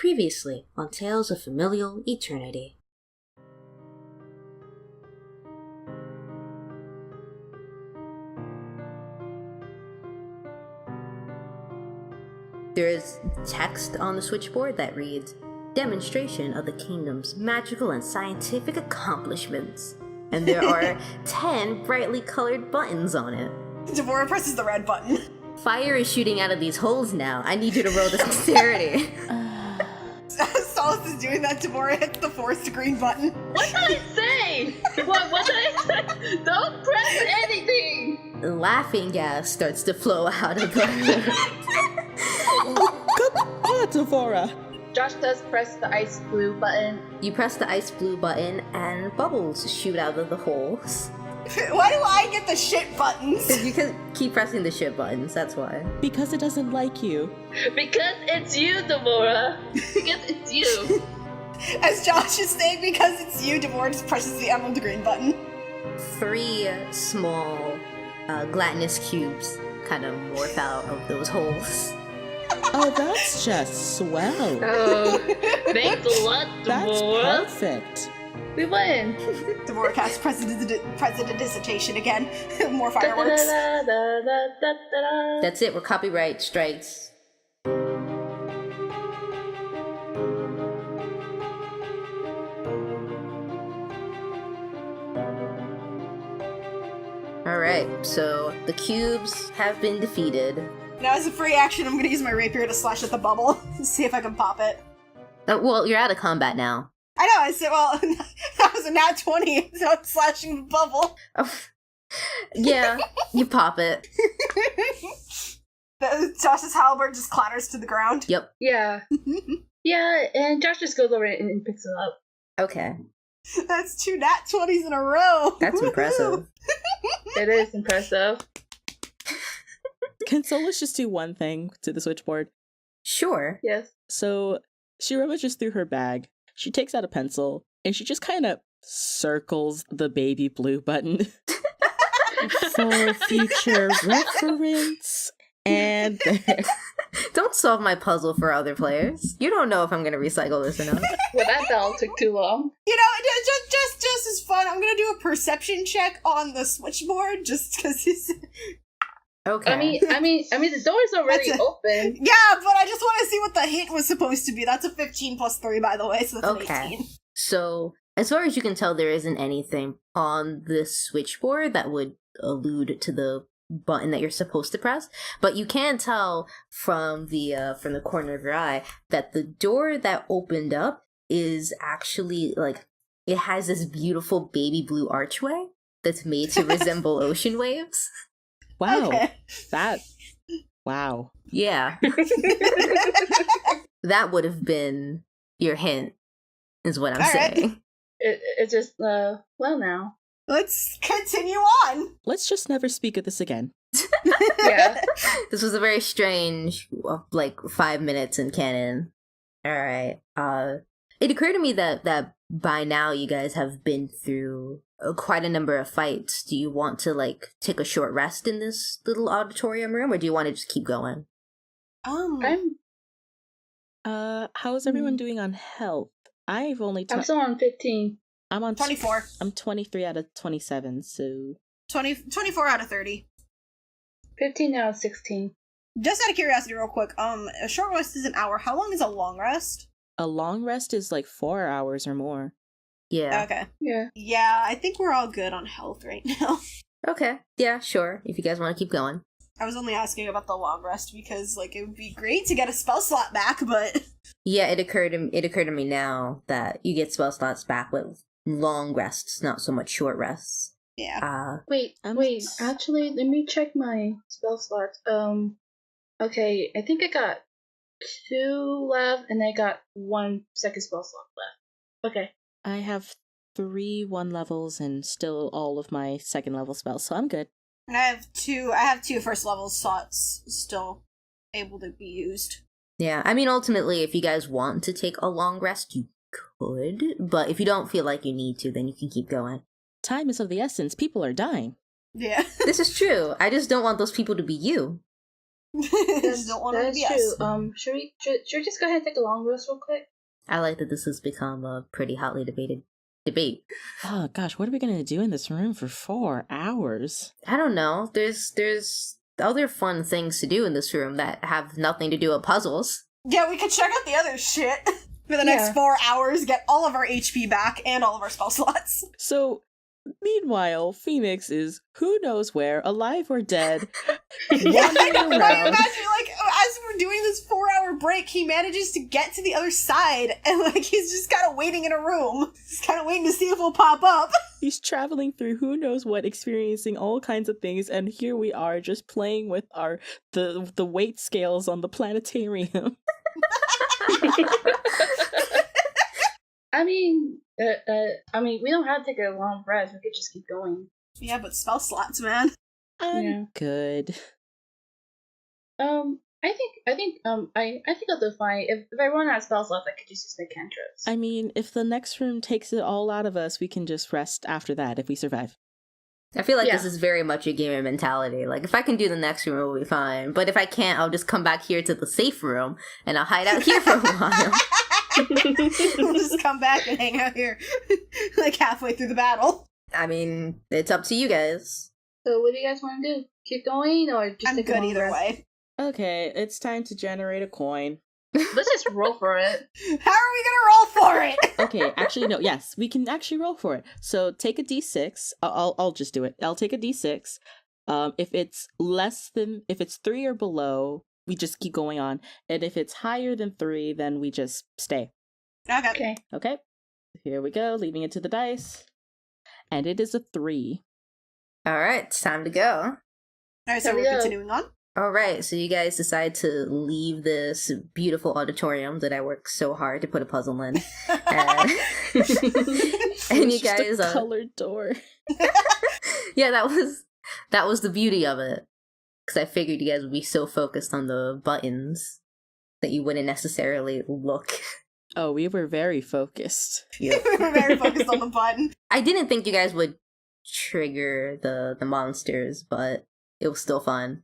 Previously on Tales of Familial Eternity. There is text on the switchboard that reads, "Demonstration of the Kingdom's magical and scientific accomplishments." And there are 10 brightly colored buttons on it. Devora presses the red button. Fire is shooting out of these holes now. I need you to roll the dexterity. Solis is doing that. Devora hits the forced green button. What did I say? What did I say? Don't press anything! Laughing gas starts to flow out of the... Oh, Devora! Josh does press the ice blue button. You press the ice blue button and bubbles shoot out of the holes. Why do I get the shit buttons? You can keep pressing the shit buttons, that's why. Because it doesn't like you. Because it's you, Devora. Because it's you. As Josh is saying, because it's you, Devora just presses the emerald green button. 3 small gelatinous cubes kind of morph out of those holes. Oh, that's just swell. Oh, thanks a lot, That's Devora. perfect. We win. Devora casts president dissertation again. More fireworks. That's it, we're copyright strikes. Alright, so the cubes have been defeated. Now, as a free action, I'm gonna use my rapier to slash at the bubble to see if I can pop it. Well, you're out of combat now. I know, I said, well, that was a nat 20, so I'm slashing the bubble. Oh. Yeah, you pop it. Josh's halberd just clatters to the ground. Yep. Yeah. Yeah, and Josh just goes over it and picks it up. Okay. That's 2 nat 20s in a row. That's impressive. It is impressive. Can Solis just do one thing to the switchboard? Sure. Yes. So she rummages through her bag. She takes out a pencil and she just kind of circles the baby blue button for future reference. And Don't solve my puzzle for other players. You don't know if I'm going to recycle this or not. Well, that battle took too long. You know, just as fun, I'm gonna do a perception check on the switchboard, just because he's... Okay. I mean, the door's already open. Yeah, but I just want to see what the hint was supposed to be. That's a 15 plus 3, by the way, so that's an 18. So, as far as you can tell, there isn't anything on this switchboard that would allude to the button that you're supposed to press, but you can tell from the corner of your eye that the door that opened up is actually, like, it has this beautiful baby blue archway that's made to resemble ocean waves. wow, Okay. Wow. Yeah. That would have been your hint, is what I'm All right. saying. It's just, well now. Let's continue on. Let's just never speak of this again. Yeah. This was a very strange, 5 minutes in canon. Alright. It occurred to me that by now you guys have been through quite a number of fights. Do you want to, take a short rest in this little auditorium room, or do you want to just keep going? I'm How's everyone doing on health? I've only... I'm still on 15. I'm on 24. I'm 23 out of 27, so... 24 out of 30. 15 out of 16. Just out of curiosity, real quick, a short rest is an hour. How long is a long rest? A long rest is 4 hours or more. Yeah. Okay. Yeah. Yeah, I think we're all good on health right now. Okay. Yeah, sure. If you guys want to keep going. I was only asking about the long rest because, it would be great to get a spell slot back, but... Yeah, it occurred to me now that you get spell slots back with long rests, not so much short rests. Yeah. Wait, actually, let me check my spell slots. Okay, I think I got 2 left, and I got 1 second spell slot left. Okay. I have 3 1 levels and still all of my second level spells, so I'm good. And I have two first level slots still able to be used. Yeah, I mean, ultimately, if you guys want to take a long rest, you could, but if you don't feel like you need to, then you can keep going. Time is of the essence. People are dying. Yeah. This is true. I just don't want those people to be you. Just don't want to be true. us. Should we just go ahead and take a long rest real quick? I like that this has become a pretty hotly debated debate. Oh gosh, what are we gonna do in this room for 4 hours? I don't know. There's other fun things to do in this room that have nothing to do with puzzles. Yeah, we could check out the other shit for the next 4 hours, get all of our HP back and all of our spell slots. So, meanwhile, Phoenix is who knows where, alive or dead, Yeah, I know. wandering I around. imagine, like, as we're doing this 4-hour break, he manages to get to the other side, and, like, he's just kind of waiting in a room. He's kind of waiting to see if we'll pop up. He's traveling through who knows what, experiencing all kinds of things, and here we are just playing with the weight scales on the planetarium. I mean, we don't have to take a long rest. We could just keep going. Yeah, but spell slots, man. I'm good. I think I'll do fine. If I run out of spell slots, I could just use my cantrips. I mean, if the next room takes it all out of us, we can just rest after that if we survive. I feel like Yeah. this is very much a gamer mentality. Like, if I can do the next room, it'll be fine. But if I can't, I'll just come back here to the safe room, and I'll hide out here for a while. We'll just come back and hang out here, like, halfway through the battle. I mean, it's up to you guys. So what do you guys want to do? Keep going or just I'm take a good long either rest? way. Okay, it's time to generate a coin. Let's just roll for it. How are we gonna roll for it? Okay, actually, no, yes, we can actually roll for it. So take a d6. I'll just do it. I'll take a d6. If it's if it's 3 or below, we just keep going on. And if it's higher than 3, then we just stay. Okay. Okay, here we go, leaving it to the dice. And it is a 3. Alright, it's time to go. Alright, so There we we're go. continuing on. Alright, so you guys decide to leave this beautiful auditorium that I worked so hard to put a puzzle in. And, and you It's just guys a colored door. yeah, that was the beauty of it. Because I figured you guys would be so focused on the buttons that you wouldn't necessarily look. Oh, we were very focused. Yep. We're very focused on the button. I didn't think you guys would trigger the monsters, but it was still fun.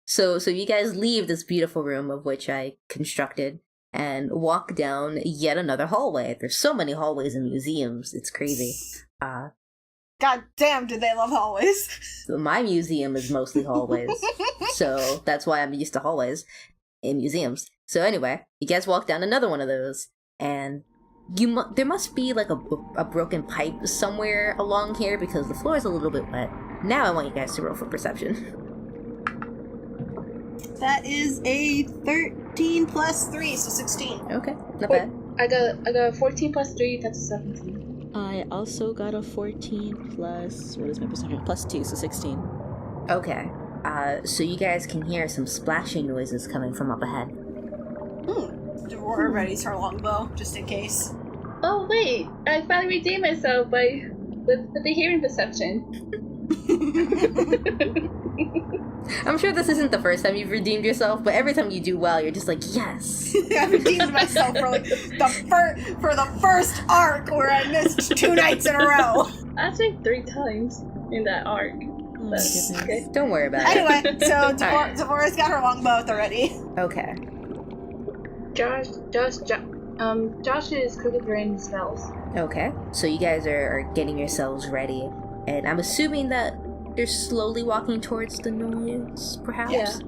So you guys leave this beautiful room of which I constructed and walk down yet another hallway. There's so many hallways in museums, it's crazy. God damn, do they love hallways. My museum is mostly hallways, so that's why I'm used to hallways in museums. So anyway, you guys walk down another one of those, and there must be like a broken pipe somewhere along here because the floor is a little bit wet. Now I want you guys to roll for perception. That is a 13 plus 3, so 16. Okay, not bad. I got 14 plus 3, that's 17. I also got a 14 plus, what is my perception? Plus 2, so 16. Okay, so you guys can hear some splashing noises coming from up ahead. Devora readies her longbow, just in case. Oh wait, I finally redeemed myself with the hearing perception. I I'm sure this isn't the first time you've redeemed yourself, but every time you do well, you're just like, yes. redeemed myself for like the first arc where I missed 2 nights in a row. Actually 3 times in that arc. Oh, But, goodness. okay. Don't worry about it. Anyway, so Alright. Devora's got her longbow at the ready. Okay. Josh is quickly throwing spells. Okay. So you guys are getting yourselves ready, and I'm assuming that they're slowly walking towards the noise, perhaps? Yeah.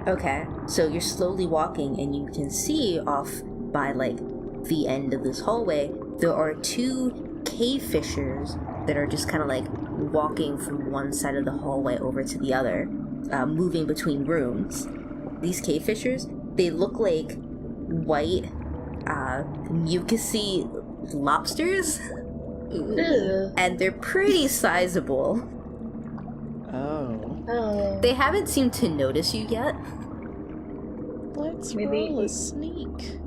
Okay. So you're slowly walking, and you can see off by, like, the end of this hallway, there are 2 cave fissures that are just kind of, like, walking from one side of the hallway over to the other, moving between rooms. These cave fissures, they look like white, mucusy lobsters, Ugh. and they're pretty sizable. Oh. Oh. They haven't seemed to notice you yet. Let's Maybe- roll a sneak.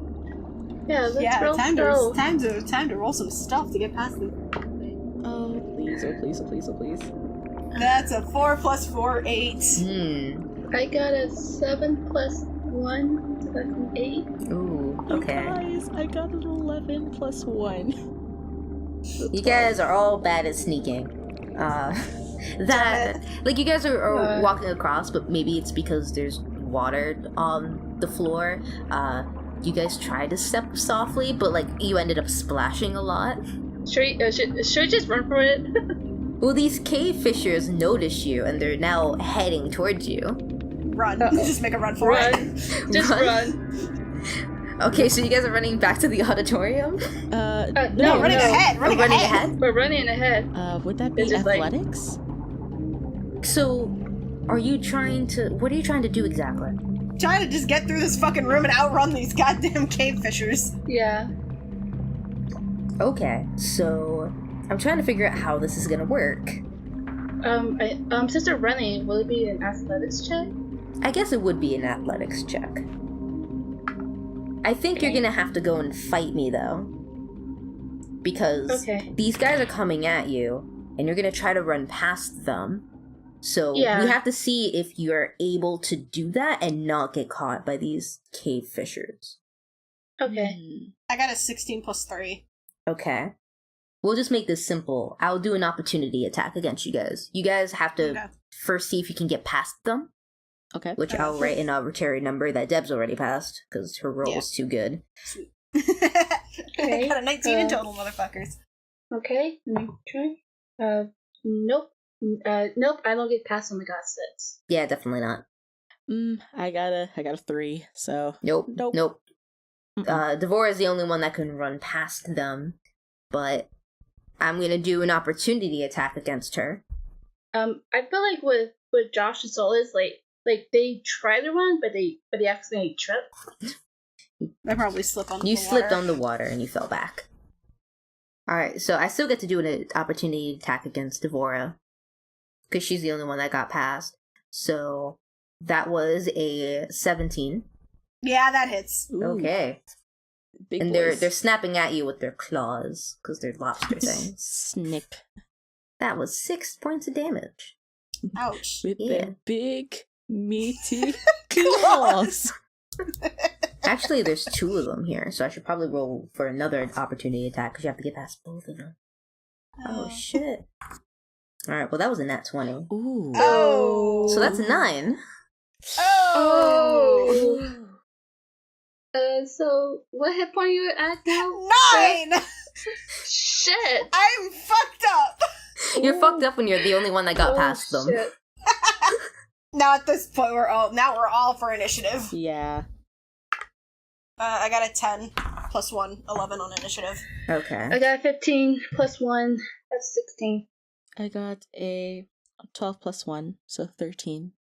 Yeah, let's roll time stealth. to roll some stuff to get past them. Oh, please, oh, please, oh, please, oh, please. That's a 4 plus 4, 8. I got a 7 plus 1, so that's an 8. Ooh, You okay. guys, I got an 11 plus 1. You guys are all bad at sneaking. that like you guys are What? walking across, but maybe it's because there's water on the floor. You guys try to step softly, but like you ended up splashing a lot. Should we just run for it? Well, these cave fishers notice you, and they're now heading towards you. Run. Uh-oh. Just make a run for Run. it. Just Run. run. Okay, so you guys are running back to the auditorium? No, Running ahead. Oh, running ahead? We're running ahead. Would that be It's just like- athletics? So, what are you trying to do exactly? Trying to just get through this fucking room and outrun these goddamn cave fishers. Yeah. Okay, so I'm trying to figure out how this is gonna work. Since they're running, will it be an athletics check? I guess it would be an athletics check. I think you're gonna have to go and fight me though. Because Okay. these guys are coming at you, and you're gonna try to run past them. So Yeah. we have to see if you're able to do that and not get caught by these cave fishers. Okay. I got a 16 plus 3. Okay. We'll just make this simple. I'll do an opportunity attack against you guys. You guys have to Okay. first see if you can get past them, Okay. which I'll write an arbitrary number that Deb's already passed, because her roll Yeah. was too good. Sweet. Okay, Got a 19 in total, motherfuckers. Okay. Let me try. Nope. Nope. I don't get past them. I got 6. Yeah, definitely not. I got a 3, so Nope. Nope. Nope. Mm-mm. Devora is the only one that can run past them, but I'm gonna do an opportunity attack against her. I feel like with Josh and Solis, like they try to run, but they accidentally trip. I probably slip on You the slipped water. on the water and you fell back. Alright, so I still get to do an opportunity attack against Devora, because she's the only one that got past. So that was a 17. Yeah, that hits. Ooh, Okay. big And boys. they're snapping at you with their claws, because they're lobster things. Snip That was 6 points of damage. Ouch. with Yeah. their big meaty claws. Actually, there's 2 of them here, so I should probably roll for another opportunity attack, because you have to get past both of them. Oh, shit. Alright, well, that was a nat 20. Ooh. Oh. So that's 9. Oh. So what hit point you at now? 9! Shit. I'm fucked up! You're fucked up when you're the only one that got Oh, past them. shit. Now at this point, we're all for initiative. Yeah. I got a 10 plus 1, 11 on initiative. Okay. I got 15 plus 1. That's 16. I got a 12 plus 1, so 13.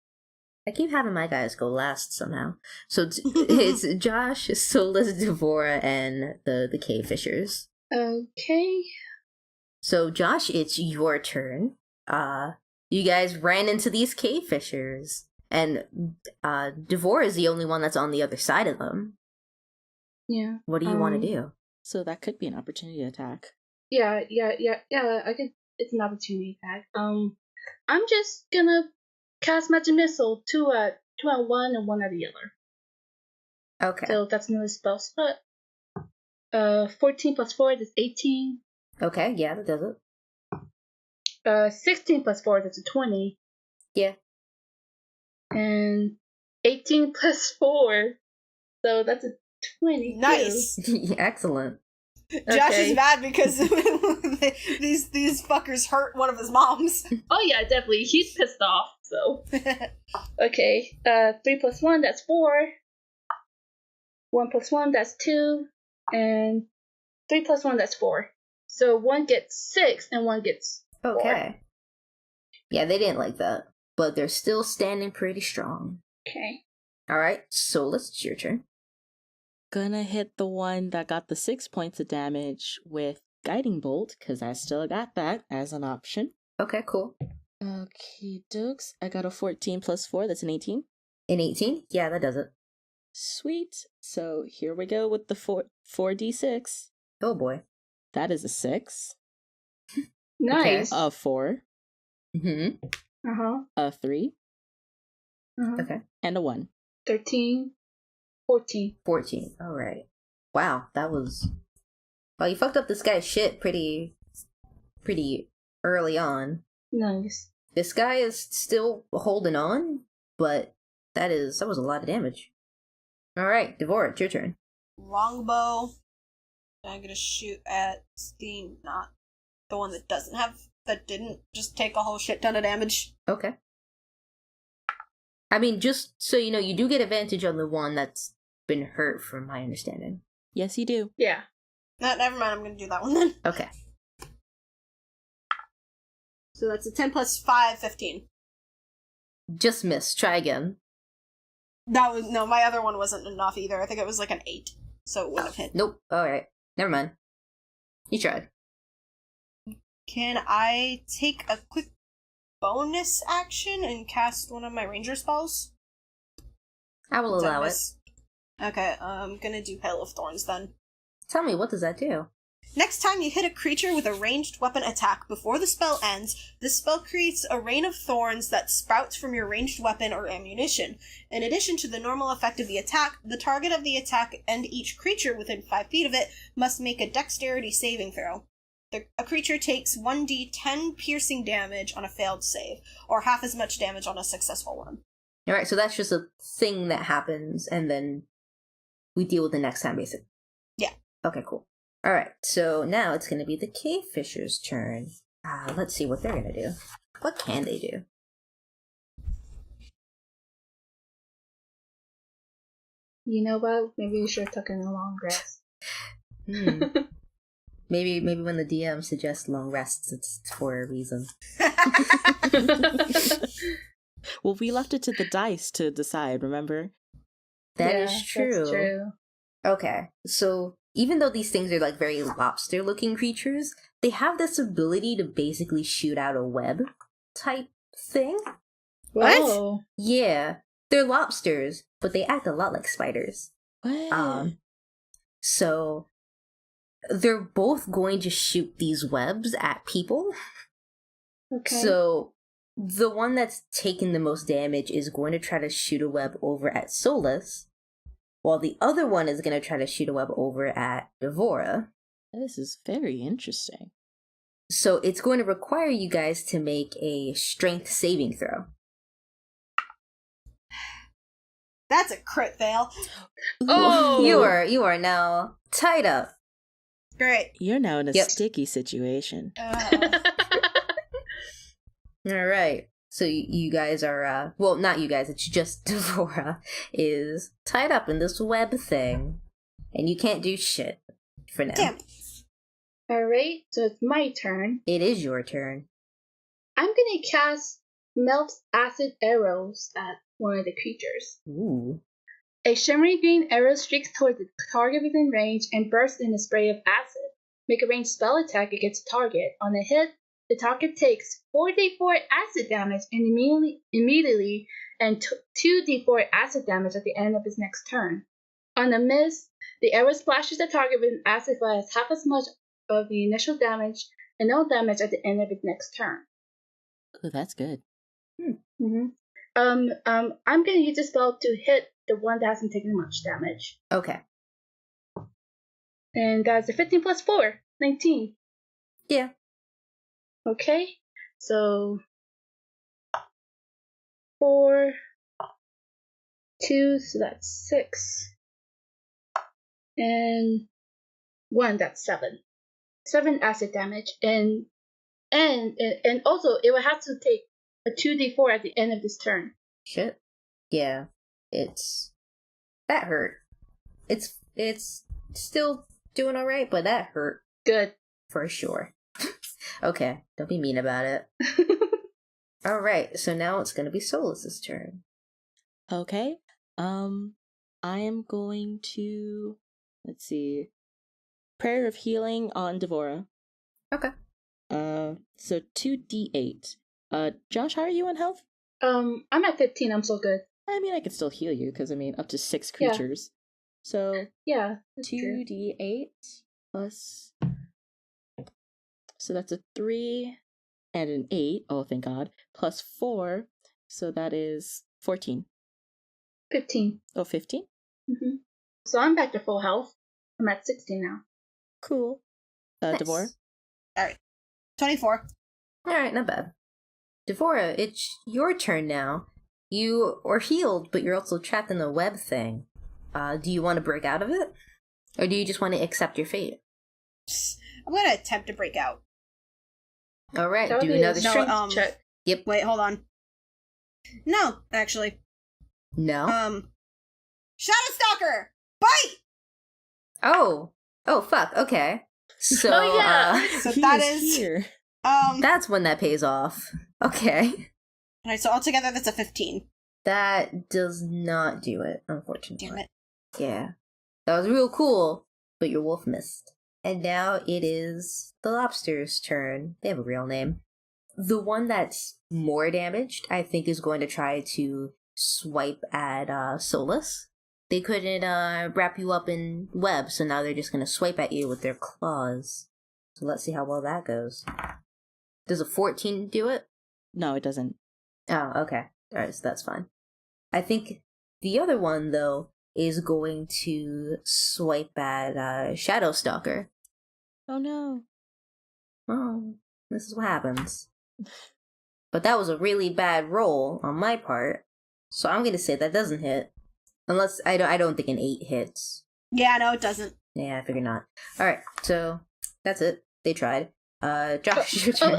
I keep having my guys go last somehow. So it's Josh, Solis, Devora, and the cave fishers. Okay. So Josh, it's your turn. You guys ran into these cave fishers, and Devora is the only one that's on the other side of them. Yeah. What do you want to do? So that could be an opportunity attack. Yeah. I could. It's an opportunity attack. I'm just gonna cast magic missile. Two at one and one at the other. Okay. So that's another spell slot. 14 plus 4 is 18. Okay, yeah, that does it. 16 plus 4 that's a 20. Yeah. And 18 plus 4, so that's a 22. Nice! Excellent. Josh Okay. is mad because these fuckers hurt one of his moms. Oh yeah, definitely. He's pissed off. So okay. 3 plus 1 that's 4. 1 plus 1 that's 2, and 3 plus 1 that's 4. So one gets 6 and one gets 4. Okay. Yeah, they didn't like that, but they're still standing pretty strong. Okay. All right, Solis, it's your turn. Gonna hit the one that got the 6 points of damage with Guiding Bolt, because I still got that as an option. Okay, cool. Okay, dokes. I got a 14 plus 4, that's an 18. An 18? Yeah, that does it. Sweet. So here we go with the 4d6. Oh boy. That is a 6, Nice. a 4, Mm-hmm. Uh-huh. a 3, Uh-huh. Okay. and a 1. 13. 14. 14. All right. Wow, that was... Well, you fucked up this guy's shit pretty early on. Nice. This guy is still holding on, but that was a lot of damage. Alright, Devora, it's your turn. Longbow. I'm gonna shoot at not the one that didn't just take a whole shit ton of damage. Okay. I mean, just so you know, you do get advantage on the one that's been hurt, from my understanding. Yes, you do. Yeah. No, never mind, I'm gonna do that one then. Okay. So that's a 10 plus 5, 15. Just miss. Try again. No, my other one wasn't enough either. I think it was like an 8, so it wouldn't have hit. Nope. Alright. Never mind. You tried. Can I take a quick bonus action and cast one of my ranger spells? I will allow it. Okay, I'm gonna do Hail of Thorns then. Tell me, what does that do? Next time you hit a creature with a ranged weapon attack before the spell ends, this spell creates a rain of thorns that sprouts from your ranged weapon or ammunition. In addition to the normal effect of the attack, the target of the attack and each creature within 5 feet of it must make a dexterity saving throw. A creature takes 1d10 piercing damage on a failed save, or half as much damage on a successful one. Alright, so that's just a thing that happens, and then we deal with the next time, basically. Yeah. Okay, cool. Alright, so now it's going to be the Cave Fisher's turn. Let's see what they're going to do. What can they do? You know what? Maybe we should have taken a long rest. Maybe when the DM suggests long rests, it's for a reason. Well, we left it to the dice to decide, remember? That is true. That's true. Okay, so even though these things are like very lobster-looking creatures, they have this ability to basically shoot out a web type thing. What? Oh. Yeah, they're lobsters, but they act a lot like spiders. What? So they're both going to shoot these webs at people. Okay. So the one that's taking the most damage is going to try to shoot a web over at Solis, while the other one is going to try to shoot a web over at Devora. This is very interesting. So it's going to require you guys to make a strength saving throw. That's a crit fail. Oh! You are now tied up. Great. You're now in a Yep. sticky situation. All right. So you guys are, well, not you guys, it's just Devora is tied up in this web thing. And you can't do shit for now. Damn. Alright, so it's my turn. It is your turn. I'm gonna cast Melt Acid Arrows at one of the creatures. Ooh. A shimmery green arrow streaks toward the target within range and bursts in a spray of acid. Make a ranged spell attack against the target. On a hit, the target takes 4d4 acid damage and immediately and 2d4 acid damage at the end of its next turn. On a miss, the arrow splashes the target with an acid fly as half as much of the initial damage and no damage at the end of its next turn. Oh, that's good. Mm-hmm. I'm gonna use the spell to hit the one that hasn't taken much damage. Okay. And that's a 15 plus 4, 19. Yeah. Okay, so 4, 2, so that's 6, and 1, that's 7. 7 acid damage, and also it will have to take a 2d4 at the end of this turn. Shit. Yeah. That hurt. It's still doing alright, but that hurt Good. for sure. Okay, don't be mean about it. Alright, so now it's gonna be Solis's turn. Okay. I am going to, let's see, Prayer of Healing on Devora. Okay. So 2d8. Josh, how are you on health? I'm at 15, I'm so good. I mean, I could still heal you, because, I mean, up to 6 Yeah. creatures. So, Yeah, that's true. 2d8 plus... So that's a 3 and an 8, oh thank god, plus 4, so that is 14. 15. Oh, 15? Mm-hmm. So I'm back to full health. I'm at 16 now. Cool. Nice. Devora? Alright. 24. Alright, not bad. Devora, it's your turn now. You are healed, but you're also trapped in the web thing. Do you want to break out of it? Or do you just want to accept your fate? I'm gonna attempt to break out. Alright, That would do be another a strength. check. Yep. Wait, hold on. No, actually. No? Shadow Stalker! Bite! Oh, fuck, okay. So, Oh, yeah. So He that is is here. that's when that pays off. Okay. Alright, so altogether that's a 15. That does not do it, unfortunately. Damn it. Yeah. That was real cool, but your wolf missed. And now it is the lobster's turn. They have a real name. The one that's more damaged, I think, is going to try to swipe at Solis. They couldn't wrap you up in web, so now they're just going to swipe at you with their claws. So let's see how well that goes. Does a 14 do it? No, it doesn't. Oh, okay. Alright, so that's fine. I think the other one, though, is going to swipe at Shadow Stalker. Oh no. Oh, this is what happens. But that was a really bad roll on my part, so I'm gonna say that doesn't hit. Unless, I don't think an 8 hits. Yeah, no, it doesn't. Yeah, I figure not. Alright, so that's it. They tried. Josh, your turn.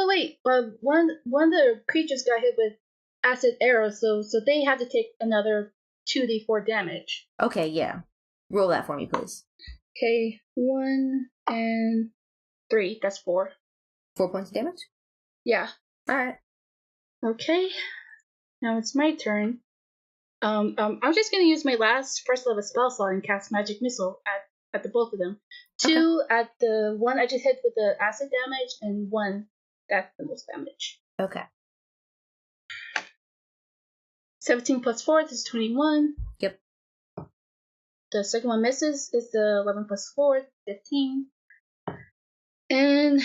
Wait. One of the creatures got hit with acid arrows, so they had to take another 2d4 damage. Okay, yeah. Roll that for me, please. Okay, 1 and 3. That's 4. 4 points of damage? Yeah. Alright. Okay. Now it's my turn. I'm just gonna use my last first level spell slot and cast Magic Missile at the both of them. 2 at the one I just hit with the acid damage, and 1 that's the most damage. Okay. 17 plus 4 is 21. Yep. The second one misses is the 11 plus 4, 15. And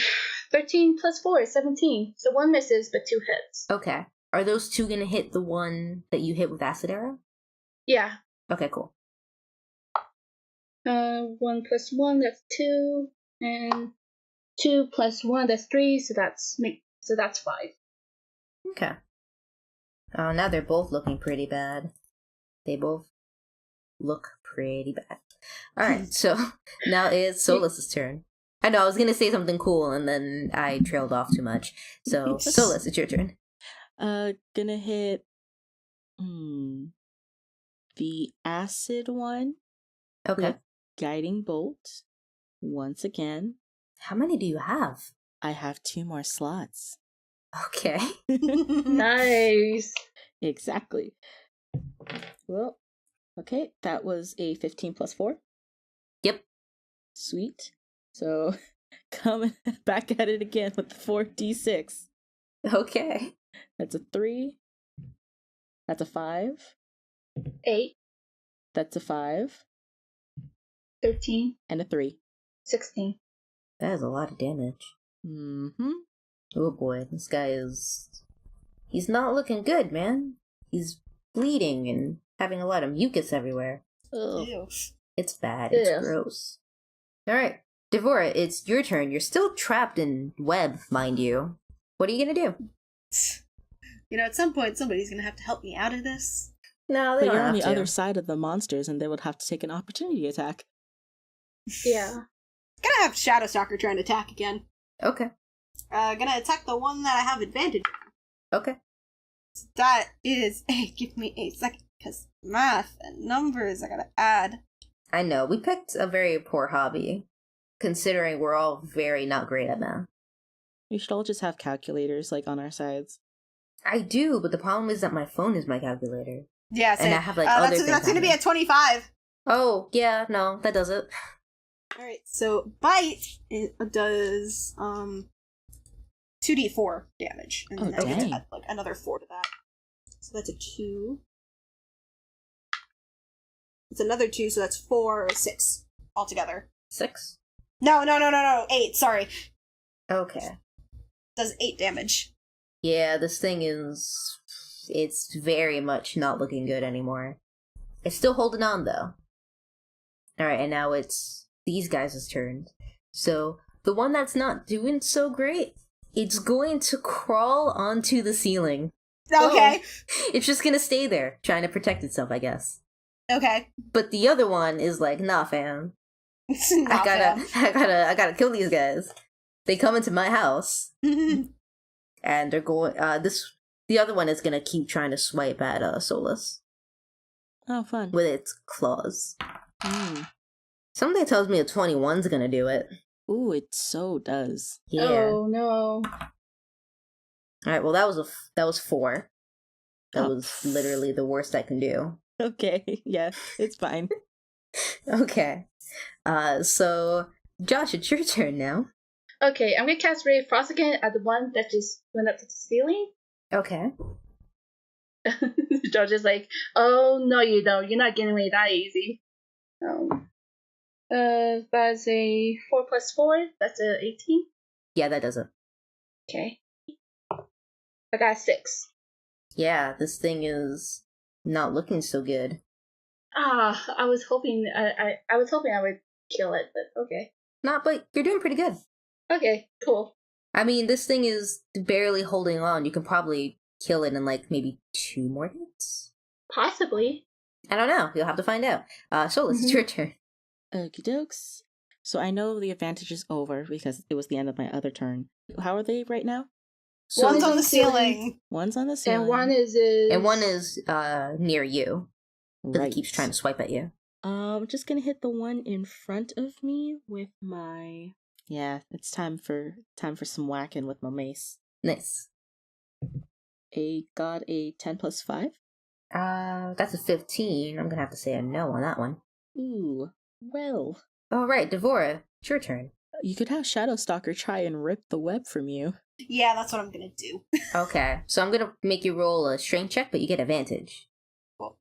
13 plus 4 is 17. So 1 misses, but 2 hits. Okay. Are those 2 gonna hit the one that you hit with acid arrow? Yeah. Okay, cool. 1 plus 1, that's 2. And 2 plus 1, that's 3. So that's 5. Okay. Oh, now they're both looking pretty bad. They both look pretty bad. Alright, so now it's Solis' turn. I know, I was gonna say something cool, and then I trailed off too much. So, Solis, it's your turn. Gonna hit the acid one Okay. with guiding bolt once again. How many do you have? I have 2 more slots. Okay. Nice. Exactly. Well, okay, that was a 15 plus 4. Yep. Sweet. So, coming back at it again with the 4d6. Okay. That's a 3. That's a 5. 8, That's a 5. 13, And a 3. 16. That is a lot of damage. Mm-hmm. Oh boy, this guy he's not looking good, man. He's bleeding and having a lot of mucus everywhere. Ugh. Ew. It's bad. It's Ugh. gross. Alright. Devora, it's your turn. You're still trapped in web, mind you. What are you gonna do? You know, at some point, somebody's gonna have to help me out of this. No, they But don't you're on have the to. other side of the monsters, and they would have to take an opportunity attack. Yeah. Gonna have Shadow Stalker try and attack again. Okay. Gonna attack the one that I have advantage. Okay. That is give me a second, because math and numbers I gotta add. I know, we picked a very poor hobby, considering we're all very not great at math. We should all just have calculators, like, on our sides. I do, but the problem is that my phone is my calculator. Yeah, so And I have, like, other things that's gonna be happening. a 25. Oh, yeah, no, that does it. Alright, so bite does 2d4 damage. And then Oh, I get dang. to add like another 4 to that. So that's a 2. It's another 2, so that's 4, 6 altogether. 6? No, 8, sorry. Okay. Does 8 damage. Yeah, this thing it's very much not looking good anymore. It's still holding on, though. Alright, and now it's these guys' turn. So, the one that's not doing so great it's going to crawl onto the ceiling. Okay. It's just gonna stay there, trying to protect itself, I guess. Okay. But the other one is like, nah, fam. Not I fair. gotta kill these guys. They come into my house, and they're going. The other one is gonna keep trying to swipe at Solis Oh, fun. with its claws. Mm. Something tells me a 21's gonna do it. Ooh, it so does. Yeah. Oh no. All right. Well, that was 4. That Oh. was literally the worst I can do. Okay, yeah, it's fine. Okay. So Josh, it's your turn now. Okay, I'm gonna cast Ray of Frost again at the one that just went up to the ceiling. Okay. George is like, oh no, you don't. You're not getting away that easy. That's a 4 plus 4. That's a 18. Yeah, that does it. Okay. I got a 6. Yeah, this thing is not looking so good. I was hoping I was hoping I would kill it, but okay. Not, but you're doing pretty good. Okay, cool. I mean, this thing is barely holding on. You can probably kill it in like maybe 2 more hits. Possibly. I don't know. You'll have to find out. Solis, it's your turn. Okie dokes. So I know the advantage is over because it was the end of my other turn. How are they right now? So One's on the ceiling. One's on the ceiling. And one is near you. Because right. it keeps trying to swipe at you. I'm just gonna hit the one in front of me with my. Yeah, it's time for some whacking with my mace. Nice. Got a 10 plus 5. That's a 15. I'm gonna have to say a no on that one. Ooh, well. All right, Devora, it's your turn. You could have Shadowstalker try and rip the web from you. Yeah, that's what I'm gonna do. Okay, so I'm gonna make you roll a strength check, but you get advantage. Cool.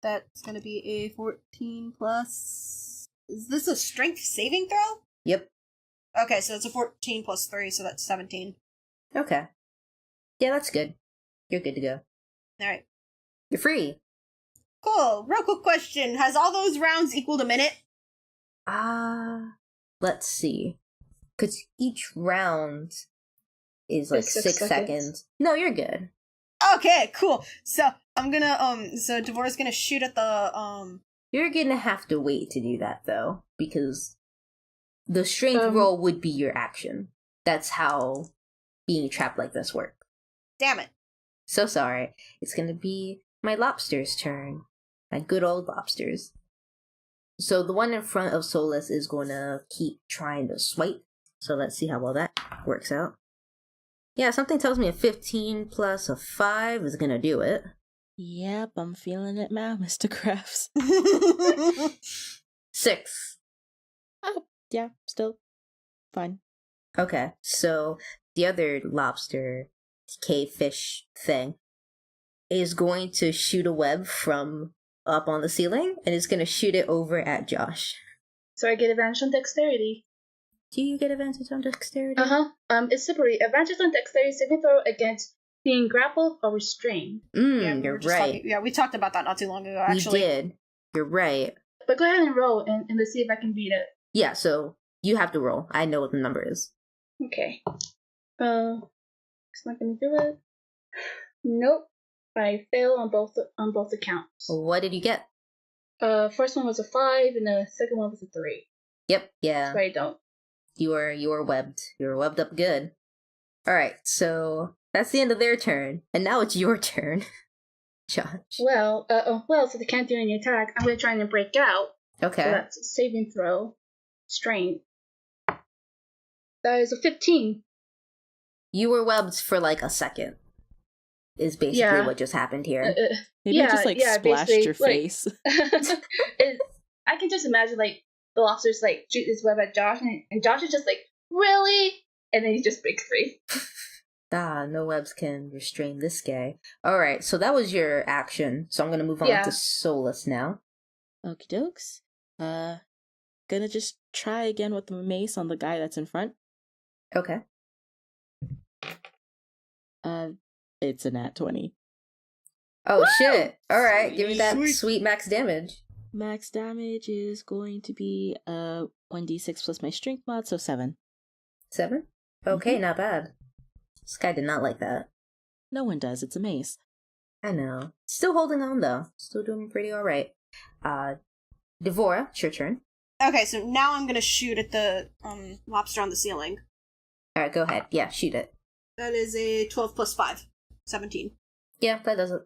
That's gonna be a 14 plus. Is this a strength saving throw? Yep. Okay, so it's a 14 plus 3, so that's 17. Okay. Yeah, that's good. You're good to go. Alright. You're free. Cool. Real quick question. Has all those rounds equaled a minute? Let's see. Because each round is like It's 6 6 seconds. No, you're good. Okay, cool. So I'm gonna so Devora's gonna shoot at the You're gonna have to wait to do that, though, because the strength roll would be your action. That's how being trapped like this works. damn it. So sorry. It's gonna be my lobster's turn. My good old lobsters. So the one in front of Solis is gonna keep trying to swipe. So let's see how well that works out. Yeah, something tells me a 15 plus a 5 is gonna do it. Yep, I'm feeling it now, Mr. Crafts. 6. Oh, yeah, still fine. Okay, so the other lobster cave fish thing is going to shoot a web from up on the ceiling and is going to shoot it over at Josh. So I get advantage on dexterity. Do you get advantage on dexterity? It's separate. Advantage on dexterity saving throw against being grappled or restrained. You're right. We talked about that not too long ago, actually. We did. You're right. But go ahead and roll and let's see if I can beat it. Yeah, so you have to roll. I know what the number is. Okay. It's not gonna do it. Nope. I fail on both accounts. What did you get? First one was a 5 and the second one was a 3. Yep, yeah. So I don't. You are webbed. You're webbed up good. Alright, so that's the end of their turn. And now it's your turn, Josh. Well, so they can't do any attack. I'm gonna try and break out. Okay. So that's a saving throw. Strength. That is a 15. You were webbed for like a second. Is basically what just happened here. Maybe it just splashed your face. I can just imagine like the lobsters like shoot this web at Josh, and Josh is just like, really? And then he just breaks free. No webs can restrain this guy. Alright, so that was your action. So I'm gonna move on to Solis now. Okie dokes. Gonna just try again with the mace on the guy that's in front. Okay. It's a nat 20. Oh, shit. Alright, give me that Sweet. sweet max damage. Max damage is going to be 1d6 plus my strength mod, so 7. 7? Okay, not bad. This guy did not like that. No one does. It's a maze. I know. Still holding on, though. Still doing pretty alright. Devora, it's your turn. Okay, so now I'm gonna shoot at the lobster on the ceiling. Alright, go ahead. Yeah, shoot it. That is a 12 plus 5. 17. Yeah, that does it.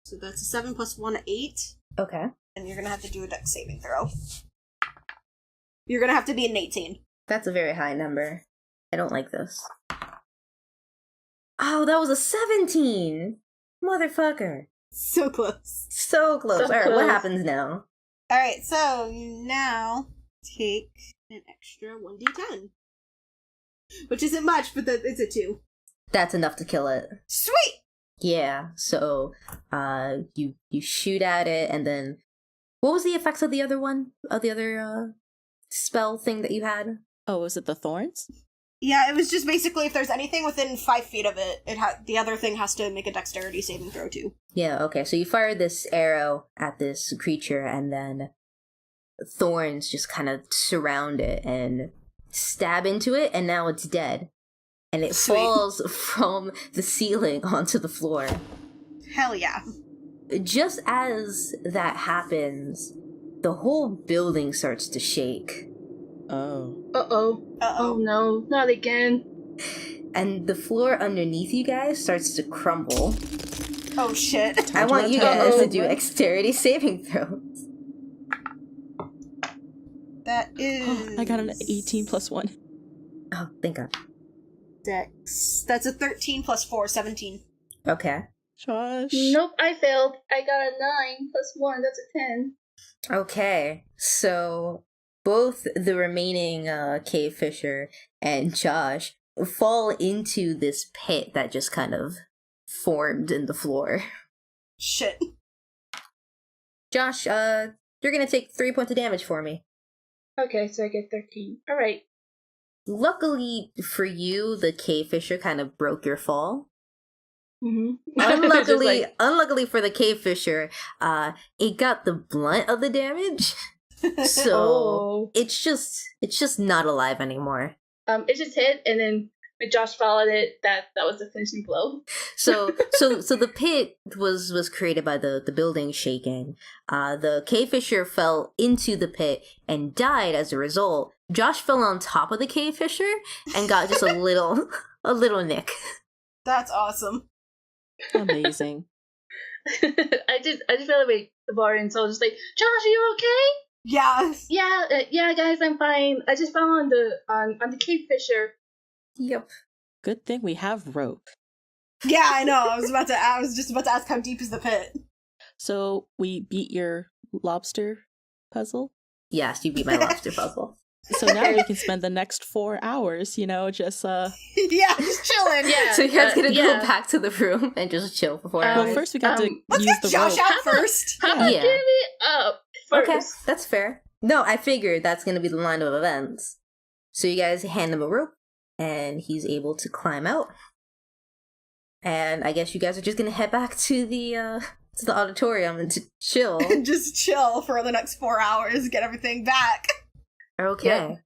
So that's a 7 plus 1, 8. Okay. And you're gonna have to do a dex saving throw. You're gonna have to be an 18. That's a very high number. I don't like this. Oh, that was a 17! Motherfucker. So close. So close. So Alright, what close. happens now? Alright, so you now take an extra 1d10. Which isn't much, but it's a 2. That's enough to kill it. Sweet! Yeah, so, you shoot at it, and then... What was the effects of the other one? Of the other, spell thing that you had? Oh, was it the thorns? Yeah, it was just basically if there's anything within 5 feet of it, the other thing has to make a dexterity saving throw too. Yeah, okay, so you fire this arrow at this creature, and then thorns just kind of surround it and stab into it, and now it's dead. And it Sweet. falls from the ceiling onto the floor. Hell yeah. Just as that happens, the whole building starts to shake. Oh. Uh-oh. Oh Uh-oh. no, not again. And the floor underneath you guys starts to crumble. Oh shit. I want you guys Uh-oh. to do dexterity saving throws. That is... I got an 18 plus 1. Oh, thank God. Dex. That's a 13 plus 4, 17. Okay. Josh. Nope, I failed. I got a 9 plus 1, that's a 10. Okay, so both the remaining cave fisher and Josh fall into this pit that just kind of formed in the floor. Shit. Josh, you're gonna take 3 points of damage for me. Okay, so I get 13. Alright. Luckily for you, the cave fisher kind of broke your fall. Mm-hmm. Unluckily for the cave fisher, it got the blunt of the damage. So Oh. it's just not alive anymore. It just hit, and then when Josh followed it, that was the finishing blow. So the pit was created by the building shaking. The cave fisher fell into the pit and died as a result. Josh fell on top of the cave fisher and got just a little nick. That's awesome. Amazing. I just felt like the bar and so just like, Josh, are you okay? Yeah. Yeah, guys, I'm fine. I just fell on the cave fisher. Yep. Good thing we have rope. Yeah, I know. I was just about to ask how deep is the pit. So we beat your lobster puzzle. Yes, you beat my lobster puzzle. So now we can spend the next 4 hours, just Yeah, just chilling. Yeah. So you guys gonna go yeah. back to the room and just chill for 4 Well, hours? first we got to Let's use get the Josh rope. out first. How about Yeah. give me up first? Okay, that's fair. No, I figured that's gonna be the line of events. So you guys hand him a rope, and he's able to climb out. And I guess you guys are just gonna head back to the auditorium and to chill. Just chill for the next 4 hours, get everything back. Okay.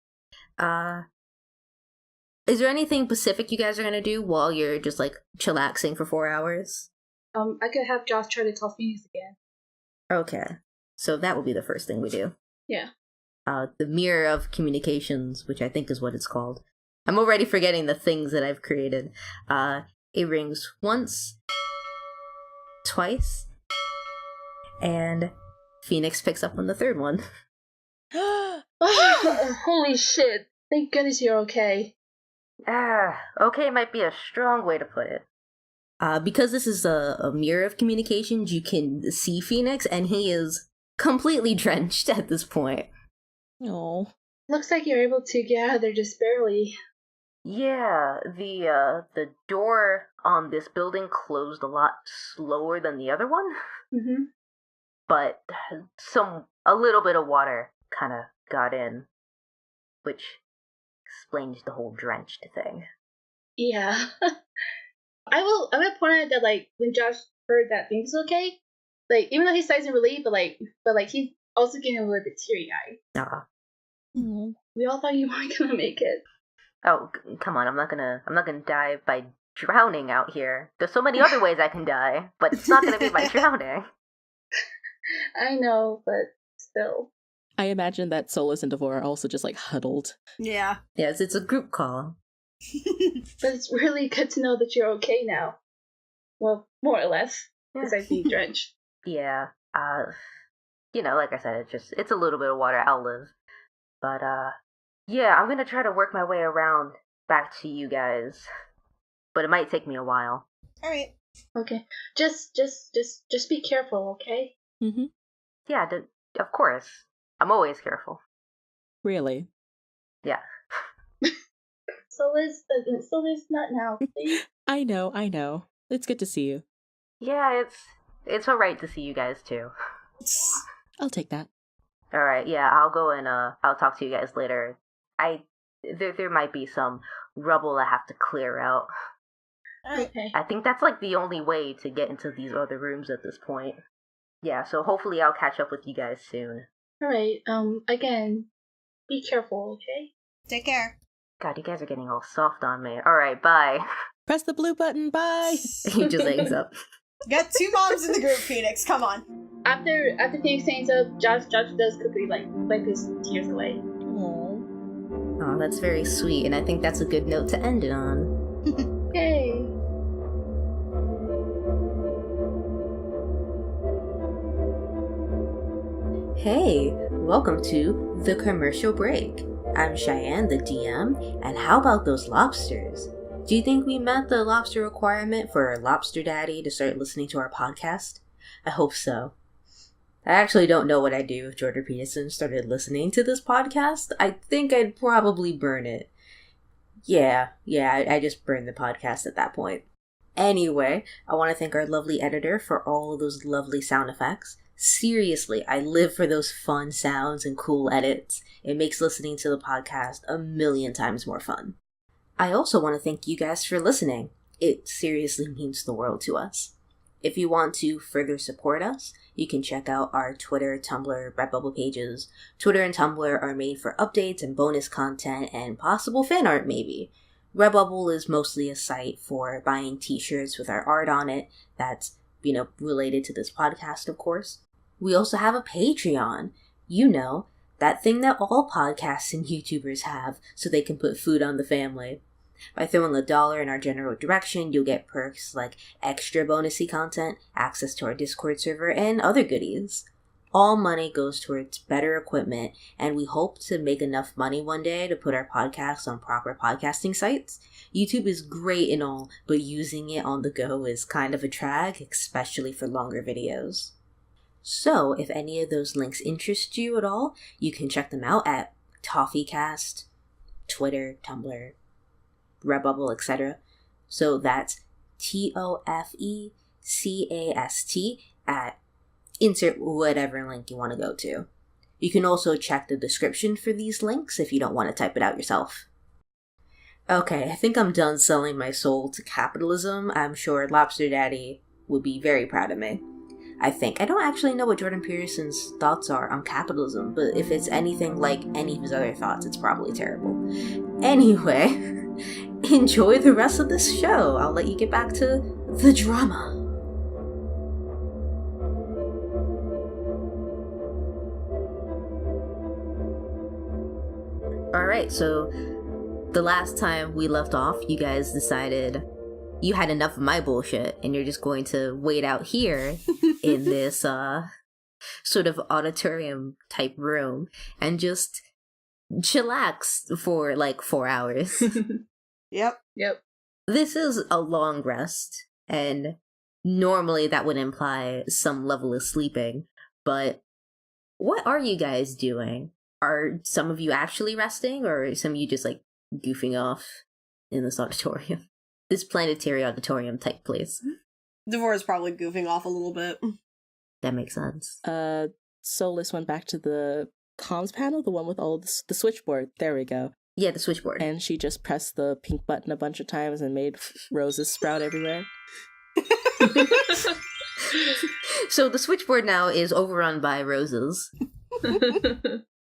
Is there anything specific you guys are gonna do while you're just like chillaxing for 4 hours? I could have Josh try to call Phoenix again. Okay. So that will be the first thing we do. Yeah. The mirror of communications, which I think is what it's called. I'm already forgetting the things that I've created. It rings once, twice, and Phoenix picks up on the third one. Holy shit. Thank goodness you're okay. Okay might be a strong way to put it. Because this is a mirror of communications, you can see Phoenix, and he is completely drenched at this point. Oh. Looks like you're able to get out of there just barely. Yeah, the door on this building closed a lot slower than the other one, Mm-hmm. but a little bit of water kind of got in, which explains the whole drenched thing. Yeah. I will point out that like when Josh heard that things okay, like even though he sighs in relief, but he's also getting a little bit teary eyed. Uh-huh. Oh. We all thought you weren't gonna make it. Oh, come on! I'm not gonna die by drowning out here. There's so many other ways I can die, but it's not gonna be by drowning. I know, but still. I imagine that Solis and Devora are also just like huddled. Yeah. Yes, it's a group call. But it's really good to know that you're okay now. Well, more or less, because I'd be drenched. Yeah. Like I said, it's a little bit of water. I'll live. But yeah, I'm gonna try to work my way around back to you guys, but it might take me a while. All right. Okay, just be careful, okay? Mm-hmm. Yeah, of course. I'm always careful. Really? Yeah. Solis, not now, please. I know. It's good to see you. Yeah, it's alright to see you guys too. I'll take that. Alright, yeah, I'll go and I'll talk to you guys later. There might be some rubble I have to clear out. Okay. I think that's like the only way to get into these other rooms at this point. Yeah, so hopefully I'll catch up with you guys soon. Alright, again, be careful, okay? Take care. God, you guys are getting all soft on me. Alright, bye. Press the blue button, bye! He just hangs up. Got 2 moms in the group, Phoenix. Come on. After Phoenix hangs up, Josh does quickly wipe his tears away. Aww. Oh, that's very sweet, and I think that's a good note to end it on. Yay! Hey, welcome to The Commercial Break. I'm Cheyenne, the DM, and how about those lobsters? Do you think we met the lobster requirement for Lobster Daddy to start listening to our podcast? I hope so. I actually don't know what I'd do if Jordan Peterson started listening to this podcast. I think I'd probably burn it. Yeah, I just burned the podcast at that point. Anyway, I want to thank our lovely editor for all of those lovely sound effects. Seriously, I live for those fun sounds and cool edits. It makes listening to the podcast a million times more fun. I also want to thank you guys for listening. It seriously means the world to us. If you want to further support us, you can check out our Twitter, Tumblr, Redbubble pages. Twitter and Tumblr are made for updates and bonus content and possible fan art maybe. Redbubble is mostly a site for buying t-shirts with our art on it that's, related to this podcast, of course. We also have a Patreon. That thing that all podcasts and YouTubers have so they can put food on the family. By throwing $1 in our general direction, you'll get perks like extra bonusy content, access to our Discord server, and other goodies. All money goes towards better equipment, and we hope to make enough money one day to put our podcasts on proper podcasting sites. YouTube is great and all, but using it on the go is kind of a drag, especially for longer videos. So, if any of those links interest you at all, you can check them out at TofeCast, Twitter, Tumblr, Redbubble, etc. So that's TofeCast at insert whatever link you want to go to. You can also check the description for these links if you don't want to type it out yourself. Okay, I think I'm done selling my soul to capitalism. I'm sure Lobster Daddy would be very proud of me. I don't actually know what Jordan Peterson's thoughts are on capitalism, but if it's anything like any of his other thoughts, it's probably terrible. Anyway, enjoy the rest of this show. I'll let you get back to the drama. Alright, so the last time we left off, you guys decided you had enough of my bullshit and you're just going to wait out here in this sort of auditorium type room and just chillax for like 4 hours. Yep. This is a long rest, and normally that would imply some level of sleeping, but what are you guys doing? Are some of you actually resting, or are some of you just like goofing off in this auditorium? This planetary auditorium type place. Devora's probably goofing off a little bit. That makes sense. Solis went back to the comms panel, the one with all the switchboard. There we go. Yeah, the switchboard. And she just pressed the pink button a bunch of times and made roses sprout everywhere. So the switchboard now is overrun by roses.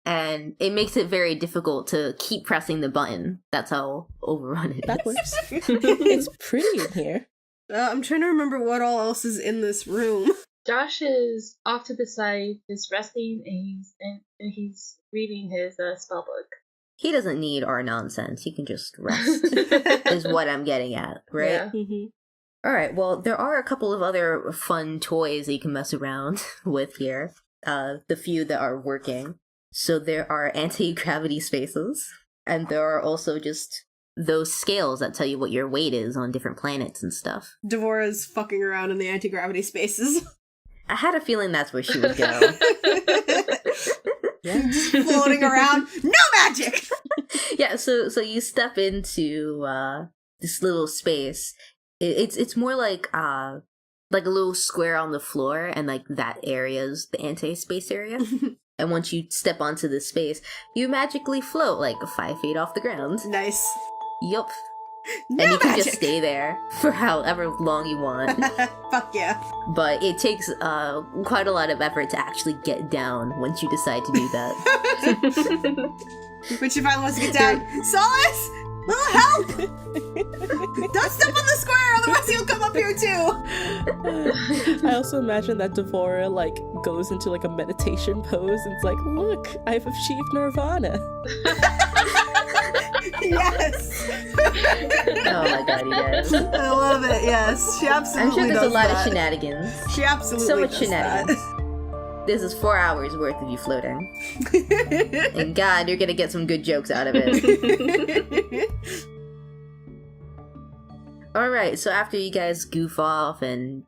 and it makes it very difficult to keep pressing the button. That's how overrun it is. That works. It's pretty in here. I'm trying to remember what all else is in this room. Josh is off to the side, just resting, and he's reading his spell book. He doesn't need our nonsense. He can just rest, is what I'm getting at, right? Yeah. Mm-hmm. All right, well, there are a couple of other fun toys that you can mess around with here. The few that are working. So there are anti-gravity spaces, and there are also just those scales that tell you what your weight is on different planets and stuff. Devora's fucking around in the anti-gravity spaces. I had a feeling that's where she would go. Just floating around. No magic! Yeah, so you step into this little space. It's more like a little square on the floor, and like that area's the anti-space area. And once you step onto this space, you magically float like 5 feet off the ground. Nice. Yup. No And you can magic! just stay there for however long you want. Fuck yeah. But it takes quite a lot of effort to actually get down once you decide to do that. Which if I want to get down, Solis! Little help! Don't step on the square, otherwise you'll come up here too! I also imagine that Devora, like, goes into, like, a meditation pose and it's like, look, I've achieved nirvana. Yes! Oh my god, you guys. I love it, yes. She absolutely I'm sure there's does a lot that. of shenanigans. She absolutely So much does shenanigans. This is 4 hours worth of you floating. that. And god, you're gonna get some good jokes out of it. Alright, so after you guys goof off and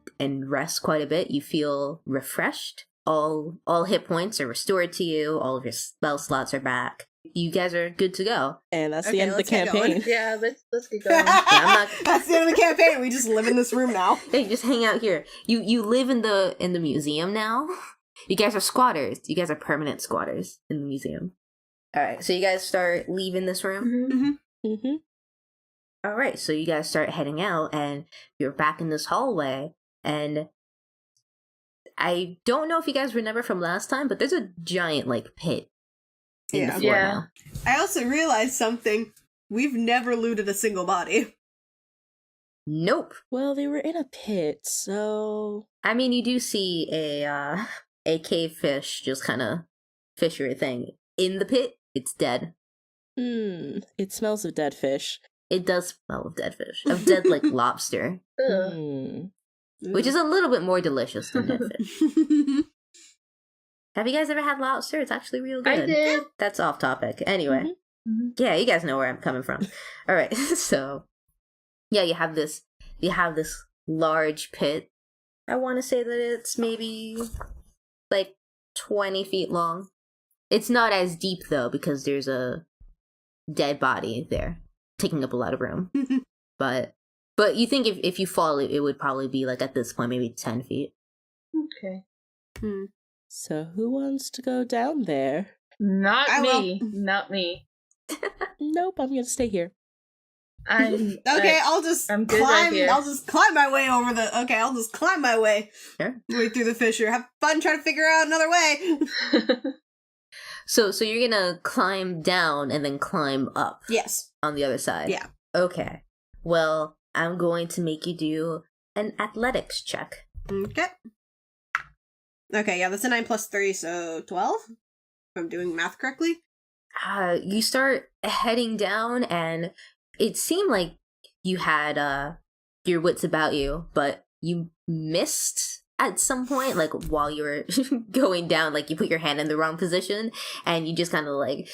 rest quite a bit, you feel refreshed. All hit points are restored to you, all of your spell slots are back. You guys are good to go. And that's Okay, the end of the let's get going. campaign. Yeah, let's get going. That's the end of the campaign. We just live in this room now. Hey, just hang out here. You live in the museum now. You guys are squatters. You guys are permanent squatters in the museum. Alright, so you guys start leaving this room? Mm-hmm. Alright, so you guys start heading out, and you're back in this hallway, and I don't know if you guys remember from last time, but there's a giant, like, pit in the Yeah. floor Yeah. now. I also realized something. We've never looted a single body. Nope. Well, they were in a pit, so... I mean, you do see a cave fish just kind of fishery thing in the pit. It's dead. It smells of dead fish. It does smell of dead fish. Of dead, like, lobster. Ugh. Which is a little bit more delicious than dead fish. Have you guys ever had lobster? It's actually real good. I did. That's off topic. Anyway. Mhm. Yeah, you guys know where I'm coming from. Alright, so yeah, you have this large pit. I wanna say that it's maybe like 20 feet long. It's not as deep though, because there's a dead body there, taking up a lot of room. But you think if you fall, it would probably be like at this point maybe 10 feet. Okay. So who wants to go down there? Not I me. will. Not me. Nope, I'm gonna stay here. I'm Okay, I'll just I'm good climb. right here. I'll just climb my way over the. Okay, I'll just climb my way Sure. through the fissure. Have fun trying to figure out another way. So you're gonna climb down and then climb up Yes. on the other side. Yeah. Okay. Well, I'm going to make you do an athletics check. Okay. Okay, yeah, that's a 9 plus 3, so 12? If I'm doing math correctly. You start heading down, and it seemed like you had your wits about you, but you missed at some point, like while you were going down, like you put your hand in the wrong position, and you just kind of like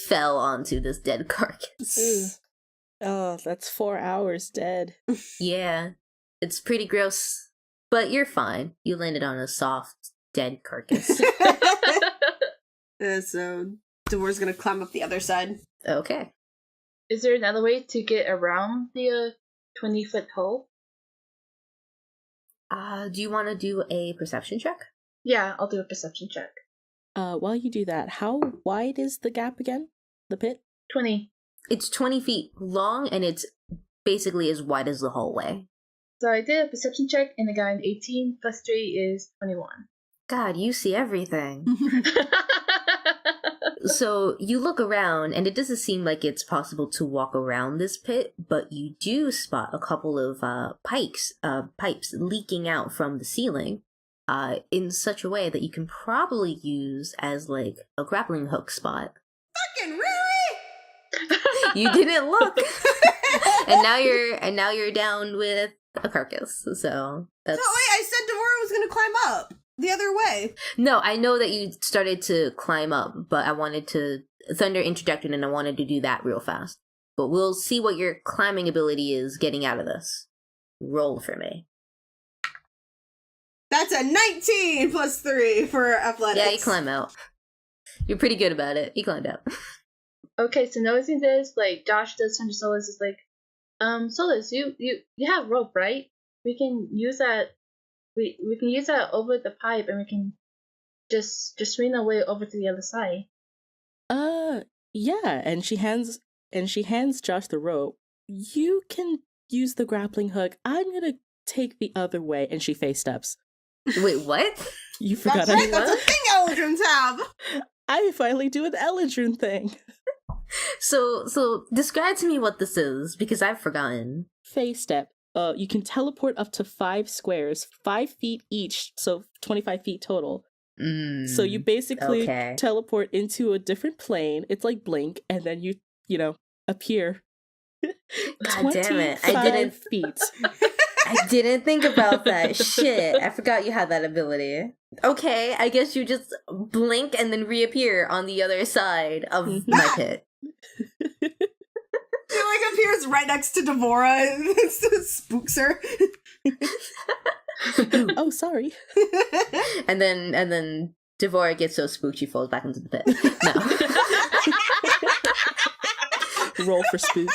fell onto this dead carcass. Ooh. Oh, that's 4 hours dead. Yeah, it's pretty gross, but you're fine. You landed on a soft, dead carcass. So, Devora's gonna climb up the other side. Okay. Is there another way to get around the 20-foot hole? Do you want to do a perception check? Yeah, I'll do a perception check. While you do that, how wide is the gap again? The pit? 20. It's 20 feet long, and it's basically as wide as the hallway. So I did a perception check and I got an 18 plus 3 is 21. God, you see everything. So you look around, and it doesn't seem like it's possible to walk around this pit, but you do spot a couple of pipes leaking out from the ceiling in such a way that you can probably use as like a grappling hook spot. Fucking really? You didn't look, and now you're down with a carcass. So that's. No, wait, I said Devora was gonna climb up the other way. No, I know that you started to climb up, but I wanted to... Thunder interjected and I wanted to do that real fast. But we'll see what your climbing ability is getting out of this. Roll for me. That's a 19 plus 3 for athletics. Yeah, you climb out. You're pretty good about it. You climbed out. Okay, so noticing this, like, Josh does turn to Solis, is like, Solis, you have rope, right? We can use that... We can use that over the pipe, and we can just swing our way over to the other side. Yeah, and she hands Josh the rope. You can use the grappling hook. I'm gonna take the other way, and she face steps. Wait, what? You forgot. That's right, that's a thing Eldrins have. I finally do an Eldrin thing. So describe to me what this is, because I've forgotten. Face step. You can teleport up to 5 squares, 5 feet each, so 25 feet total. So you basically teleport into a different plane. It's like Blink, and then you appear. God damn it! 25 feet. I didn't think about that. Shit, I forgot you had that ability. Okay, I guess you just blink and then reappear on the other side of my pit. He like appears right next to Devora and spooks her. Oh, sorry. And then Devora gets so spooked she falls back into the pit. No. Roll for spook.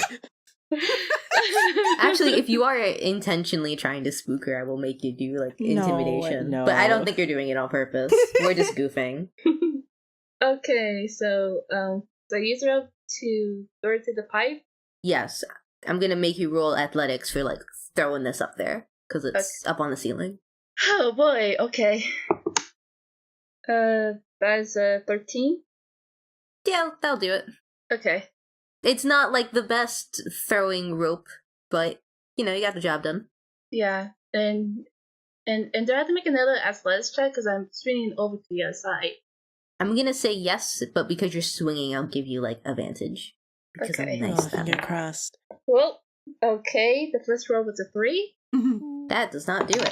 Actually, if you are intentionally trying to spook her, I will make you do like intimidation. No. But I don't think you're doing it on purpose. We're just goofing. Okay, so use the rope to throw it to the pipe. Yes, I'm gonna make you roll athletics for like throwing this up there because it's up on the ceiling. Oh boy, okay. That's 13. Yeah, that'll do it. Okay. It's not like the best throwing rope, but you got the job done. Yeah, and do I have to make another athletics check because I'm swinging over to the other side? I'm gonna say yes, but because you're swinging, I'll give you like advantage. Because Okay. I'm nice. Finger crossed. Well, okay. The first roll was a 3. That does not do it.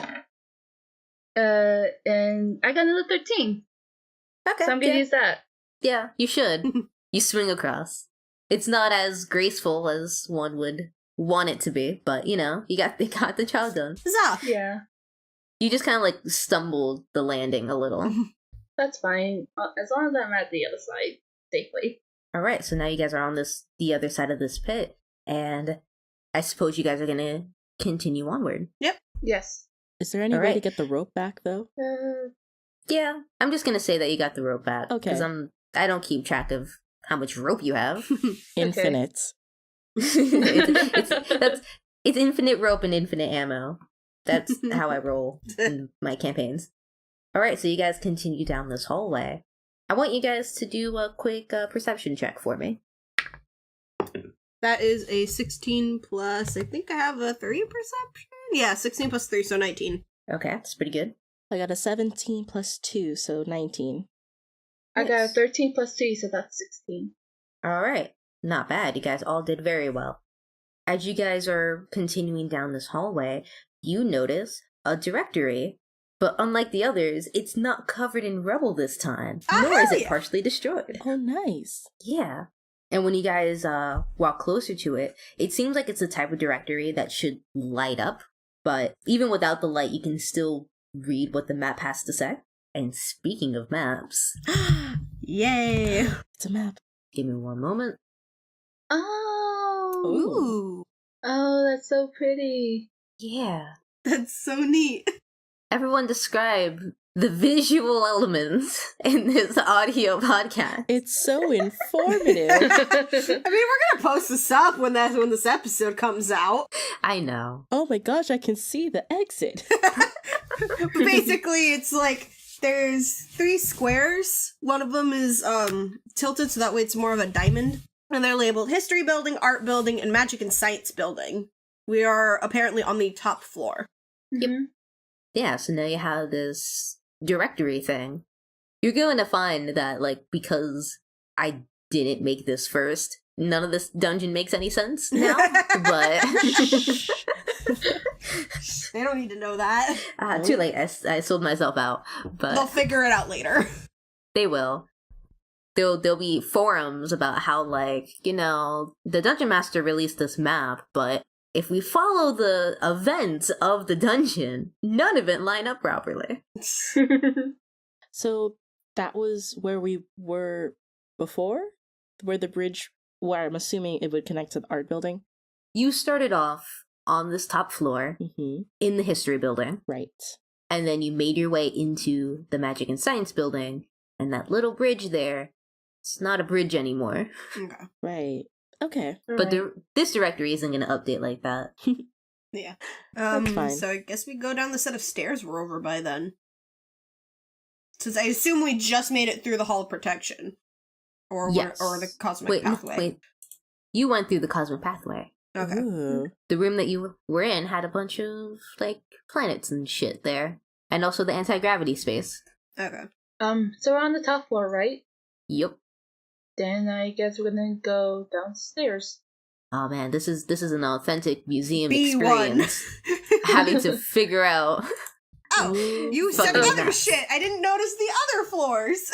And I got another 13. Okay. So I'm gonna use that. Yeah, you should. You swing across. It's not as graceful as one would want it to be, but you got the job done. Huzzah! Yeah, You just kind of like stumbled the landing a little. that's fine. As long as I'm at the other side safely. All right, so now you guys are on the other side of this pit, and I suppose you guys are gonna continue onward. Yep. Yes. Is there any way to get the rope back, though? Yeah, I'm just gonna say that you got the rope back. Okay. Because I don't keep track of how much rope you have. Infinite. it's infinite rope and infinite ammo. That's how I roll in my campaigns. All right, so you guys continue down this hallway. I want you guys to do a quick perception check for me. That is a 16 plus, I think I have a 3 perception? Yeah, 16 plus 3, so 19. Okay, that's pretty good. I got a 17 plus 2, so 19. I got a 13 plus 2, so that's 16. All right, not bad. You guys all did very well. As you guys are continuing down this hallway, you notice a directory. But unlike the others, it's not covered in rubble this time, nor is it partially destroyed. Oh, nice. Yeah. And when you guys walk closer to it, it seems like it's the type of directory that should light up. But even without the light, you can still read what the map has to say. And speaking of maps... Yay! It's a map. Give me one moment. Oh! Ooh! Oh, that's so pretty. Yeah. That's so neat. Everyone describe the visual elements in this audio podcast. It's so informative. I mean, we're gonna post this up when this episode comes out. I know. Oh my gosh, I can see the exit. Basically, it's like There's 3 squares. One of them is tilted so that way it's more of a diamond. And they're labeled History Building, Art Building, and Magic and Science Building. We are apparently on the top floor. Yep. Yeah, so now you have this directory thing. You're going to find that, like, because I didn't make this first, none of this dungeon makes any sense now, but... They don't need to know that. Too late, I sold myself out, but... They'll figure it out later. They will. There'll be forums about how, like, you know, the Dungeon Master released this map, but if we follow the events of the dungeon, none of it line up properly. So that was where we were before? Where the bridge, where I'm assuming it would connect to the art building? You started off on this top floor in the history building. Right. And then you made your way into the magic and science building, and that little bridge there, it's not a bridge anymore. Okay. Right. Okay. But this directory isn't going to update like that. Yeah. That's fine. So I guess we go down the set of stairs we're over by then. Since I assume we just made it through the Hall of Protection. Or Yes. or the Cosmic Pathway. Wait. You went through the cosmic pathway. Okay. Ooh. The room that you were in had a bunch of, like, planets and shit there. And also the anti-gravity space. Okay. So we're on the top floor, right? Yep. Then I guess we're gonna go downstairs. Oh man, this is an authentic museum B1. experience. Having to figure out... Oh, you said Fucking other maps. shit! I didn't notice the other floors!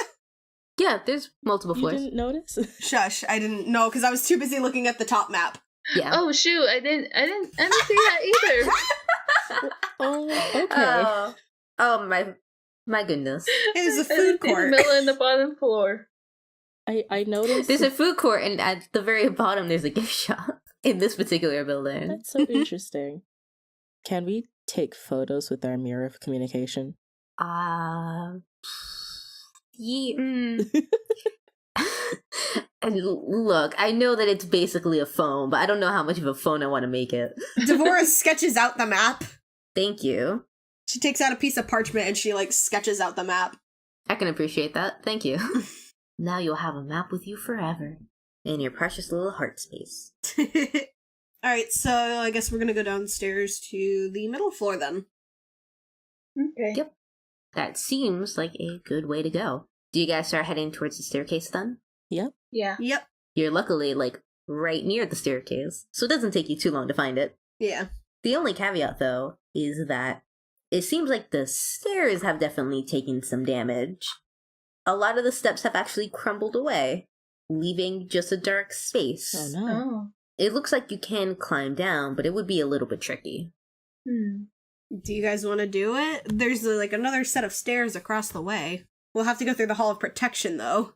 Yeah, there's multiple You floors. didn't notice? Shush, I didn't know because I was too busy looking at the top map. Yeah. Oh shoot! I didn't see that either. Oh, okay. Oh my goodness. It is a I food didn't see the court. middle and the bottom floor. I noticed. There's a food court, and at the very bottom there's a gift shop in this particular building. That's so interesting. Can we take photos with our mirror of communication? Yeah. And look, I know that it's basically a phone, but I don't know how much of a phone I want to make it. Devora sketches out the map. Thank you. She takes out a piece of parchment and she, like, sketches out the map. I can appreciate that. Thank you. Now you'll have a map with you forever in your precious little heart space. Alright, so I guess we're gonna go downstairs to the middle floor then. Okay. Yep. That seems like a good way to go. Do you guys start heading towards the staircase then? Yep. Yeah. Yep. You're luckily, like, right near the staircase, so it doesn't take you too long to find it. Yeah. The only caveat, though, is that it seems like the stairs have definitely taken some damage. A lot of the steps have actually crumbled away, leaving just a dark space. Oh no. Oh. It looks like you can climb down, but it would be a little bit tricky. Do you guys want to do it? There's, like, another set of stairs across the way. We'll have to go through the Hall of Protection, though.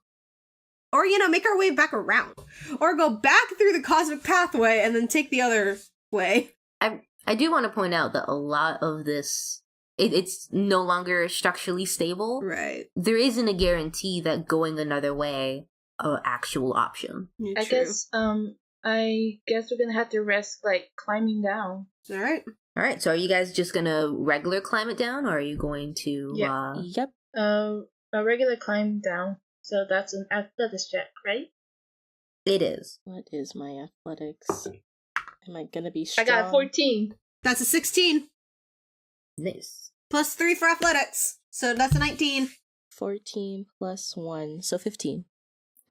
Or, you know, make our way back around. Or go back through the Cosmic Pathway and then take the other way. I do want to point out that a lot of this, it's no longer structurally stable. Right. There isn't a guarantee that going another way an actual option. Yeah, I true. guess we're gonna have to risk like climbing down. Alright. All right, so are you guys just gonna regular climb it down, or are you going to? Yeah. Yep. A regular climb down. So that's an athletics check, right? It is. What is my athletics? Am I gonna be strong? I got a 14. That's a 16. Nice. Plus 3 for athletics. So that's a 19. 14 plus 1, so 15.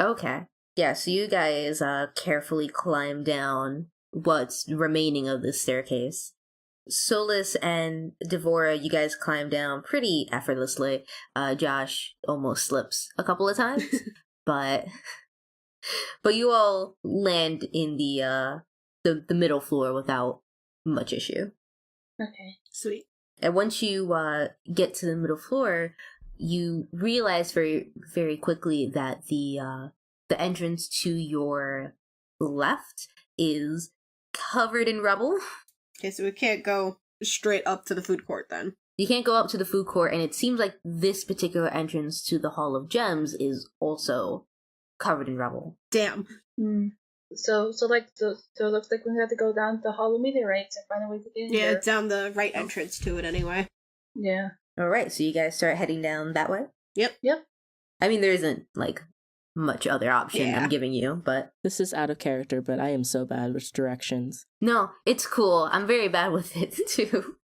Okay. Yeah, so you guys carefully climb down what's remaining of this staircase. Solis and Devora, you guys climb down pretty effortlessly. Josh almost slips a couple of times, but you all land in the middle floor without much issue. Okay. Sweet. And once you get to the middle floor, you realize very, very quickly that the entrance to your left is covered in rubble. Okay, so we can't go straight up to the food court then. You can't go up to the food court, and it seems like this particular entrance to the Hall of Gems is also covered in rubble. Damn. So it looks like we have to go down the Hall of Meteorites and find a way to get in Yeah, there. it's down the right entrance to it anyway. Yeah. All right, so you guys start heading down that way? Yep. I mean, there isn't, like, much other option Yeah. I'm giving you, but... This is out of character, but I am so bad with directions. No, it's cool. I'm very bad with it, too.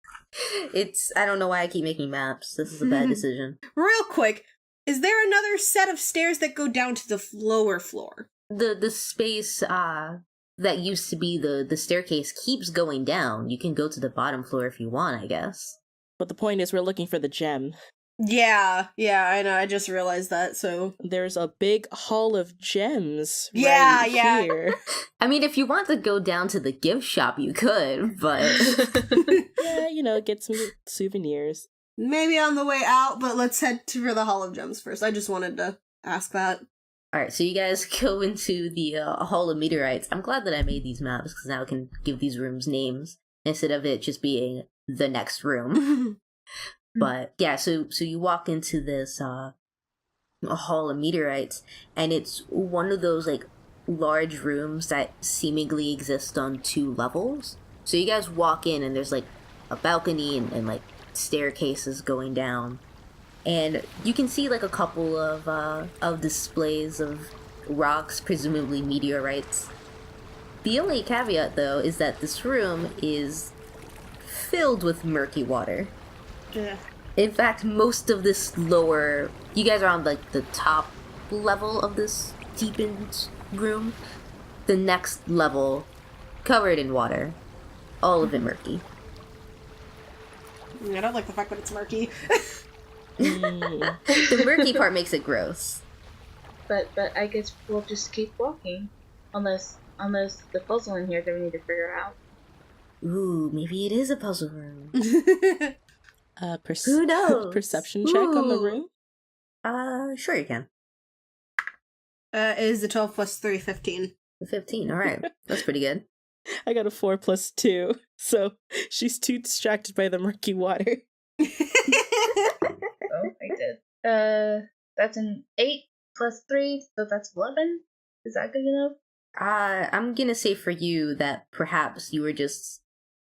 I don't know why I keep making maps. This is a bad decision. Real quick, is there another set of stairs that go down to the lower floor? The space, that used to be the staircase keeps going down. You can go to the bottom floor if you want, I guess. But the point is, we're looking for the gem. Yeah, I know, I just realized that, so... There's a big hall of gems Yeah, right yeah. here. I mean, if you want to go down to the gift shop, you could, but... Yeah, get some souvenirs. Maybe on the way out, but let's head for the Hall of Gems first. I just wanted to ask that. Alright, so you guys go into the Hall of Meteorites. I'm glad that I made these maps, because now I can give these rooms names, instead of it just being the next room. But, yeah, so you walk into this Hall of Meteorites, and it's one of those, like, large rooms that seemingly exist on 2 levels. So you guys walk in, and there's, like, a balcony and like, staircases going down. And you can see, like, a couple of displays of rocks, presumably meteorites. The only caveat, though, is that this room is filled with murky water. Yeah. In fact, most of this lower... You guys are on, like, the top level of this deepened room. The next level, covered in water. All of it murky. I don't like the fact that it's murky. The murky part makes it gross. But I guess we'll just keep walking. Unless the puzzle in here that we need to figure out. Ooh, maybe it is a puzzle room. Who knows? Perception check on the Ooh. room? Sure you can. Is the 12 plus 3, 15. 15, alright. That's pretty good. I got a 4 plus 2, so she's too distracted by the murky water. Oh, I did. That's an 8 plus 3, so that's 11. Is that good enough? I'm gonna say for you that perhaps you were just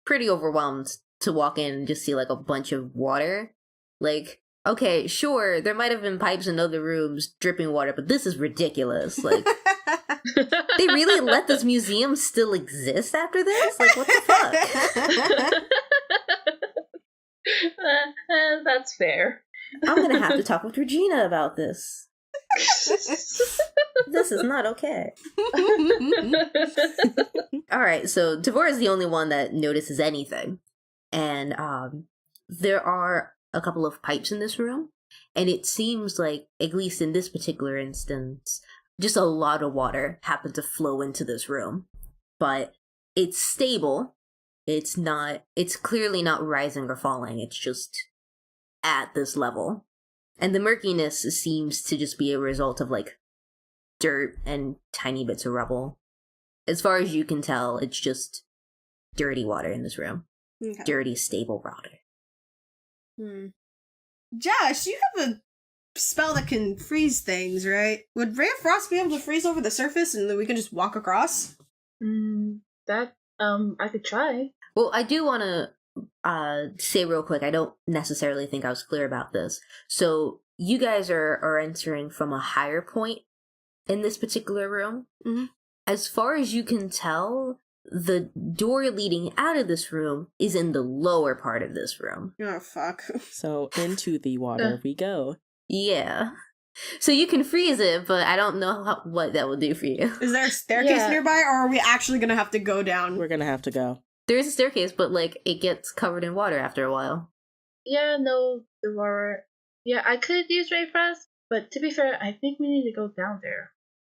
pretty overwhelmed to walk in and just see, like, a bunch of water. Like, okay, sure, there might have been pipes in other rooms dripping water, but this is ridiculous. Like, they really let this museum still exist after this? Like, what the fuck? That's fair. I'm gonna have to talk with Regina about this. This is not okay. Alright, so Devora is the only one that notices anything. And there are a couple of pipes in this room. And it seems like, at least in this particular instance, just a lot of water happened to flow into this room. But it's stable. It's clearly not rising or falling. It's just at this level. And the murkiness seems to just be a result of, like, dirt and tiny bits of rubble. As far as you can tell, it's just dirty water in this room. Okay. Dirty, stable water. Josh, you have a spell that can freeze things, right? Would Ray of Frost be able to freeze over the surface and then we can just walk across? I could try. Well, I do want to say real quick, I don't necessarily think I was clear about this. So, you guys are entering from a higher point in this particular room. Mm-hmm. As far as you can tell, the door leading out of this room is in the lower part of this room. Oh, fuck. So into the water we go. Yeah. So you can freeze it, but I don't know what that will do for you. Is there a staircase nearby, or are we actually gonna have to go down? We're gonna have to go. There is a staircase, but, like, it gets covered in water after a while. Yeah, no, Devora. Yeah, I could use Ray Frost, but to be fair, I think we need to go down there.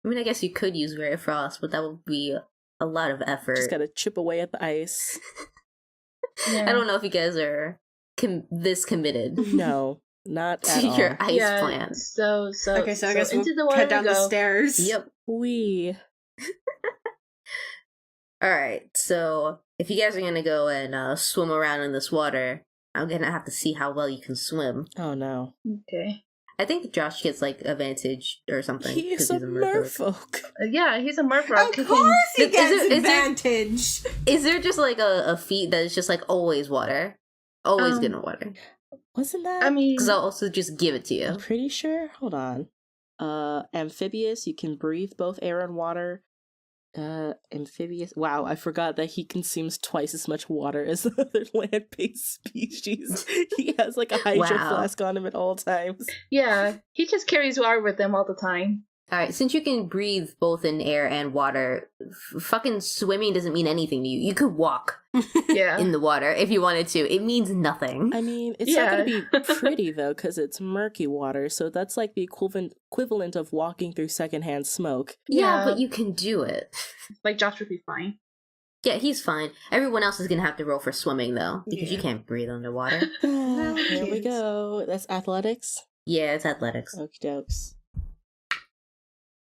I mean, I guess you could use Ray of Frost, but that would be a lot of effort. Just gotta chip away at the ice. Yeah. I don't know if you guys are this committed. No, not at to all. your ice plan. So Okay, so I guess into we'll the water head down we the go. stairs. Yep. We. Alright, so if you guys are gonna go and swim around in this water, I'm gonna have to see how well you can swim. Oh no. Okay. I think Josh gets, like, advantage or something. He is 'cause a he's merfolk. merfolk. Yeah, he's a merfolk. Of course he Is gets there- advantage! Is there just, like, a feat that is just, like, always water? Always good in water? Wasn't that? I mean, Because I'll also just give it to you. I'm pretty sure. Hold on. Amphibious, you can breathe both air and water. Amphibious. Wow, I forgot that he consumes twice as much water as the other land-based species. He has like a hydro Wow. flask on him at all times. yeah, he just carries water with him all the time. All right, since you can breathe both in air and water, fucking swimming doesn't mean anything to you. You could walk Yeah. in the water if you wanted to. It means nothing. I mean, it's not going to be pretty though, because it's murky water. So that's like the equivalent of walking through secondhand smoke. Yeah, Yeah. but you can do it. Like, Josh would be fine. Yeah, he's fine. Everyone else is gonna have to roll for swimming though, because you Yeah. can't breathe underwater. Here we kids. go. That's athletics. Yeah, it's athletics. Okie dokes.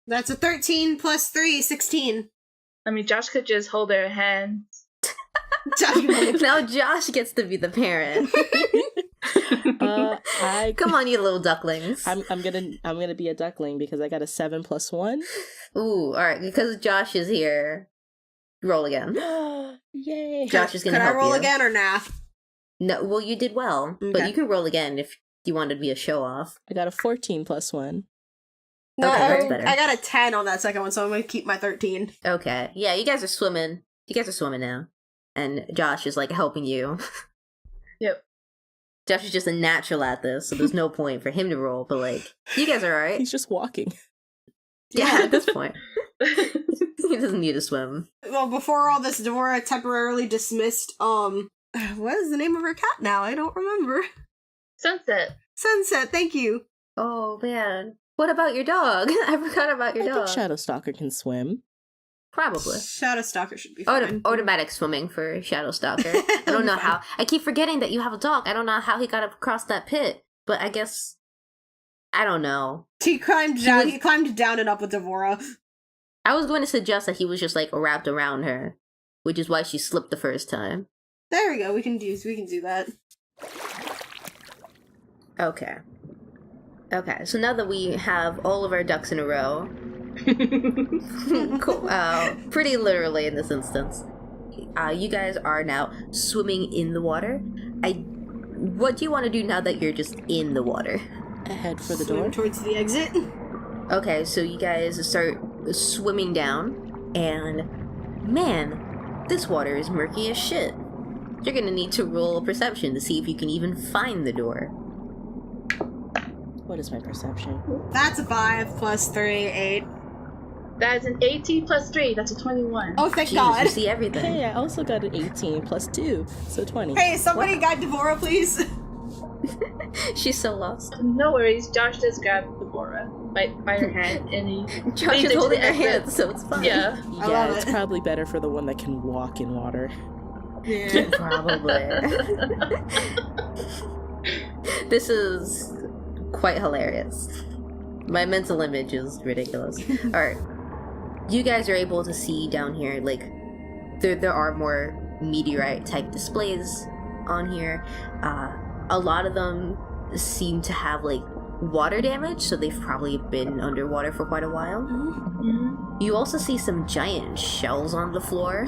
That's a 13 plus 3, 16. I mean, Josh could just hold their hand. Now Josh gets to be the parent. Come on, you little ducklings. I'm gonna be a duckling because I got a 7 + 1. Ooh, all right. Because Josh is here, roll again. Yay! Josh is gonna Could I help roll you. again or nah? No, well, you did well, but Okay. you can roll again if you wanted to be a show off. I got a 14 + 1. No, Okay, that's better. I got a 10 on that second one, so I'm going to keep my 13. Okay, yeah, you guys are swimming. You guys are swimming now, and Josh is like helping you. Yep. Josh is just a natural at this, so there's no point for him to roll. But like, you guys are alright. He's just walking. Yeah, at this point, he doesn't need to swim. Well, before all this, Devora temporarily dismissed, what is the name of her cat now? I don't remember. Sunset. Sunset, thank you. Oh man, what about your dog? I forgot about your I dog. think Shadowstalker can swim. Probably. Shadowstalker should be fine. Automatic swimming for Shadowstalker. I don't know how. I keep forgetting that you have a dog. I don't know how he got across that pit, but I guess I don't know. He climbed down. He climbed down and up with Devora. I was going to suggest that he was just like wrapped around her, which is why she slipped the first time. There we go. We can do that. Okay. Okay, so now that we have all of our ducks in a row, cool. Pretty literally in this instance, you guys are now swimming in the water. What do you want to do now that you're just in the water? Head for the Swim door. towards the exit. Okay, so you guys start swimming down, and man, this water is murky as shit. You're gonna need to roll a perception to see if you can even find the door. What is my perception? That's a 5 plus 3, 8. That is an 18 plus 3. That's a 21. Oh, thank Jesus, God. you see everything. Hey, I also got an 18 + 2, so 20. Hey, somebody guide Devora, please. She's so lost. No worries. Josh does grab Devora by her hand, and he Josh leads is her to holding the her exit. hand, so it's fine. Yeah. I Yeah, love it's it. probably better for the one that can walk in water. Yeah. Probably. This is quite hilarious. My mental image is ridiculous. Alright. You guys are able to see down here, like, there are more meteorite type displays on here. A lot of them seem to have, like, water damage, so they've probably been underwater for quite a while. Mhm. You also see some giant shells on the floor.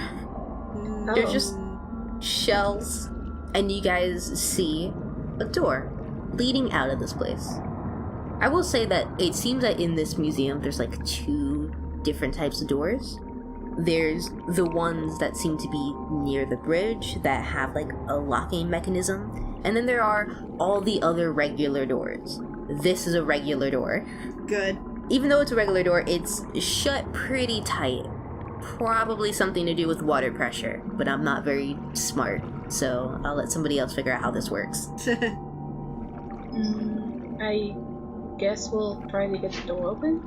They're just shells, and you guys see a door leading out of this place. I will say that it seems that in this museum there's like 2 different types of doors. There's the ones that seem to be near the bridge that have like a locking mechanism, and then there are all the other regular doors. This is a regular door. Good. Even though it's a regular door, it's shut pretty tight. Probably something to do with water pressure, but I'm not very smart, so I'll let somebody else figure out how this works. I guess we'll try to get the door open.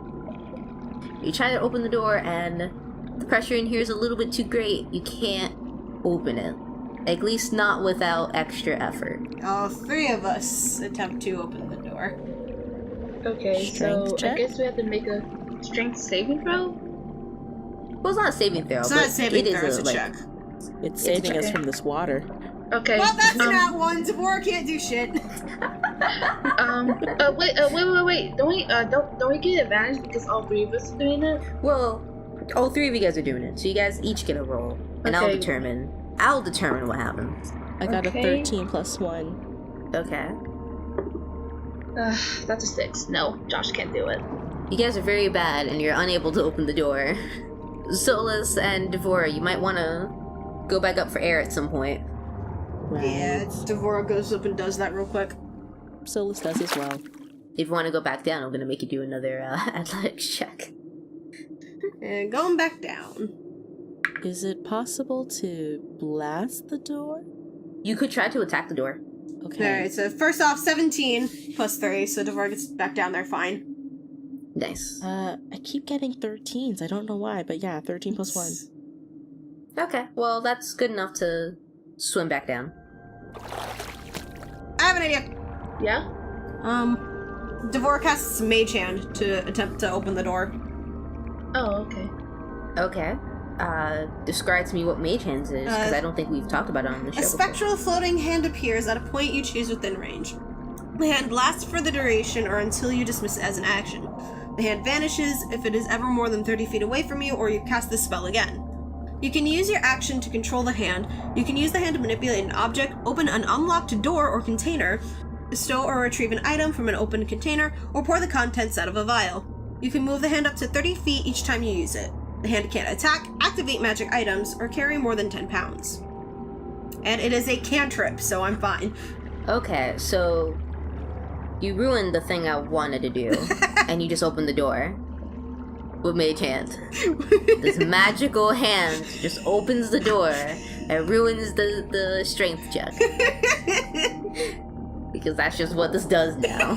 You try to open the door, and the pressure in here is a little bit too great. You can't open it. At least not without extra effort. All 3 of us attempt to open the door. Okay, Strength so check? I guess we have to make a strength saving throw. Well, it's not a saving throw, It's but not a saving it throw, is it's a like, check. It's a saving us check. from this water. Okay. Well, that's an at 1. Devora can't do shit. Wait. Don't we get advantage because all 3 of us are doing it? Well, all 3 of you guys are doing it, so you guys each get a roll, and Okay. I'll determine what happens. I got Okay. a 13 + 1. Okay. That's a 6. No, Josh can't do it. You guys are very bad, and you're unable to open the door. Solis and Devora, you might want to go back up for air at some point. Right. Yeah, Devora goes up and does that real quick. Solis does as well. If you want to go back down, I'm going to make you do another athletics check. And going back down. Is it possible to blast the door? You could try to attack the door. Okay. Alright, so first off, 17 plus 3, so Devora gets back down there fine. Nice. I keep getting 13s. I don't know why, but yeah, 13 plus 1. Okay, well, that's good enough to swim back down. I have an idea. Yeah? Devora casts Mage Hand to attempt to open the door. Oh, okay. Okay. Describe to me what Mage Hands is, because I don't think we've talked about it on the show A before. spectral floating hand appears at a point you choose within range. The hand lasts for the duration or until you dismiss it as an action. The hand vanishes if it is ever more than 30 feet away from you or you cast the spell again. You can use your action to control the hand. You can use the hand to manipulate an object, open an unlocked door or container, bestow or retrieve an item from an open container, or pour the contents out of a vial. You can move the hand up to 30 feet each time you use it. The hand can't attack, activate magic items, or carry more than 10 pounds. And it is a cantrip, so I'm fine. Okay, so you ruined the thing I wanted to do, and you just opened the door with Mage Hand. This magical hand just opens the door and ruins the strength check. Because that's just what this does now.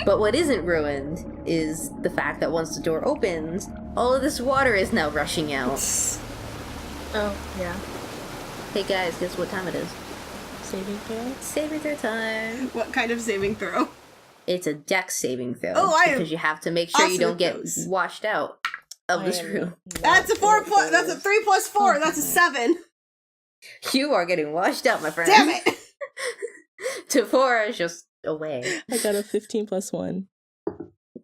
But what isn't ruined is the fact that once the door opens, all of this water is now rushing out. Oh, yeah. Hey guys, guess what time it is? Saving throw? Saving throw time. What kind of saving throw? It's a dex saving throw. Oh, I am because you have to make sure you awesome don't at get those. washed out of this I am room. That's a 4 plus. That's a 3 plus 4. That's a 7. You are getting washed out, my friend. Damn it! Devora is just away. I got a 15 plus 1.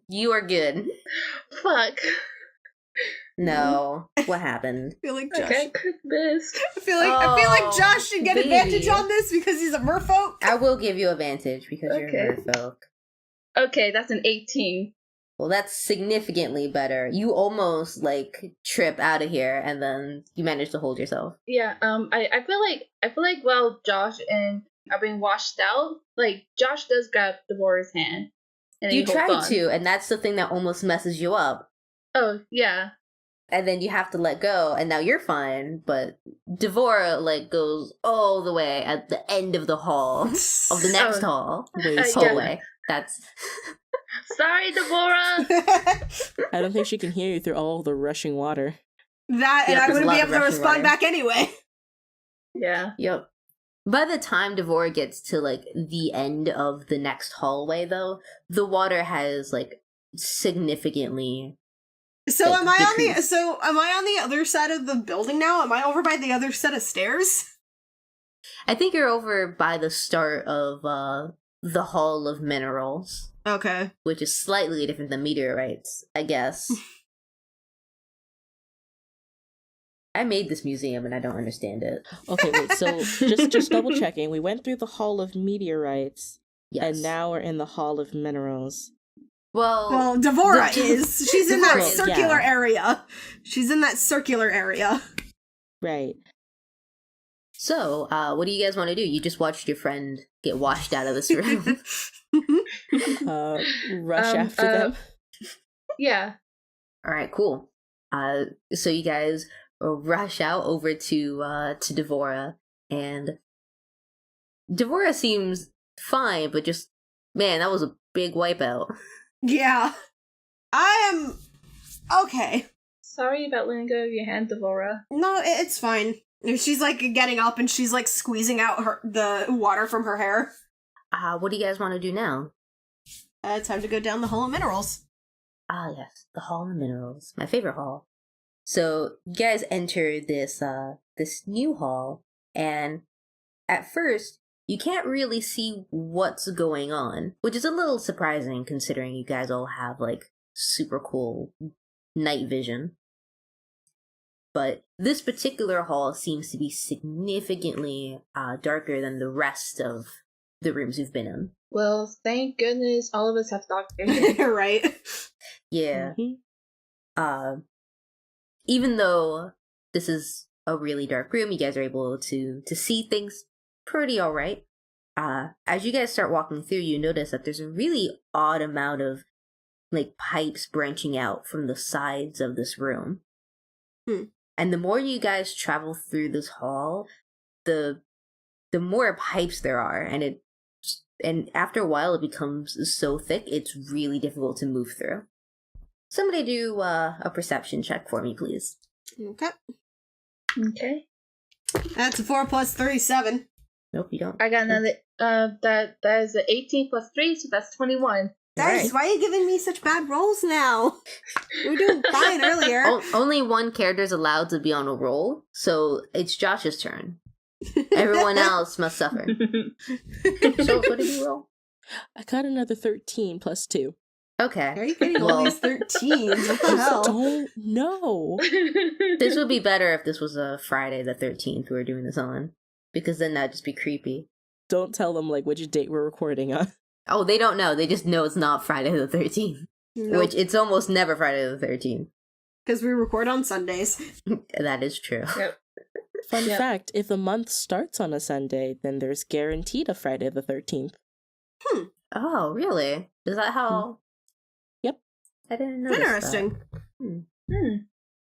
You are good. Fuck. No. What happened? I feel like Josh. Okay, this. I feel like Josh should get baby. advantage on this because he's a merfolk. I will give you advantage because Okay. you're a merfolk. Okay, that's an 18. Well, that's significantly better. You almost trip out of here, and then you manage to hold yourself. Yeah, I feel like while Josh and are being washed out, Josh does grab Devora's hand. And You he holds try on. to, and that's the thing that almost messes you up. Oh, yeah. And then you have to let go, and now you're fine. But Devora goes all the way at the end of the hall of the next hall. Wait, yeah. Hallway. That's Sorry, Devora! I don't think she can hear you through all the rushing water. That, and Yep, I there's a wouldn't lot be of able to rushing respond water. back anyway. Yeah. Yep. By the time Devora gets to the end of the next hallway, though, the water has significantly. So Like, am I on the decrease. am I on the other side of the building now? Am I over by the other set of stairs? I think you're over by the start of the Hall of Minerals, Okay. which is slightly different than meteorites, I guess. I made this museum and I don't understand it. Okay, wait, so just double checking. We went through the Hall of Meteorites, Yes. and now we're in the Hall of Minerals. Well, Devora the- is. She's in that Devora is, circular yeah. area. She's in that circular area. Right. so, what do you guys want to do? You just watched your friend get washed out of this room. Rush after them. Yeah. All right, cool. So you guys rush out over to Devora, and Devora seems fine, but just man, that was a big wipeout. Yeah. I am okay. Sorry about letting go of your hand, Devora. No, it's fine. She's getting up and she's squeezing out the water from her hair. What do you guys want to do now? Time to go down the Hall of Minerals. Ah, yes, the Hall of Minerals, my favorite hall. So you guys enter this new hall, and at first you can't really see what's going on, which is a little surprising considering you guys all have super cool night vision. But this particular hall seems to be significantly darker than the rest of the rooms you've been in. Well, thank goodness all of us have doctors. Right. Yeah. Mhm. Even though this is a really dark room, you guys are able to see things pretty all right. As you guys start walking through, you notice that there's a really odd amount of like pipes branching out from the sides of this room. And the more you guys travel through this hall, the more pipes there are, and after a while it becomes so thick it's really difficult to move through. Somebody do a perception check for me, please. Okay. Okay. That's a 4 plus 3, 7. Nope, you don't. I got another. That is an 18 plus 3, so that's 21. Guys, Right. why are you giving me such bad rolls now? We were doing fine earlier. Only one character is allowed to be on a roll, so it's Josh's turn. Everyone else must suffer. So, what did you roll? I got another 13 plus 2. Okay. Are you getting all Well, these 13s? What the hell? Don't know. this would be better if this was a Friday the 13th we were doing this on, because then that'd just be creepy. Don't tell them like which date we're recording on. Oh, they don't know. They just know it's not Friday the 13th, which it's almost never Friday the 13th. Because we record on Sundays. That is true. Yep. Fun Yep. fact, if the month starts on a Sunday, then there's guaranteed a Friday the 13th. Oh, really? Is that how? Yep. I didn't know. Interesting.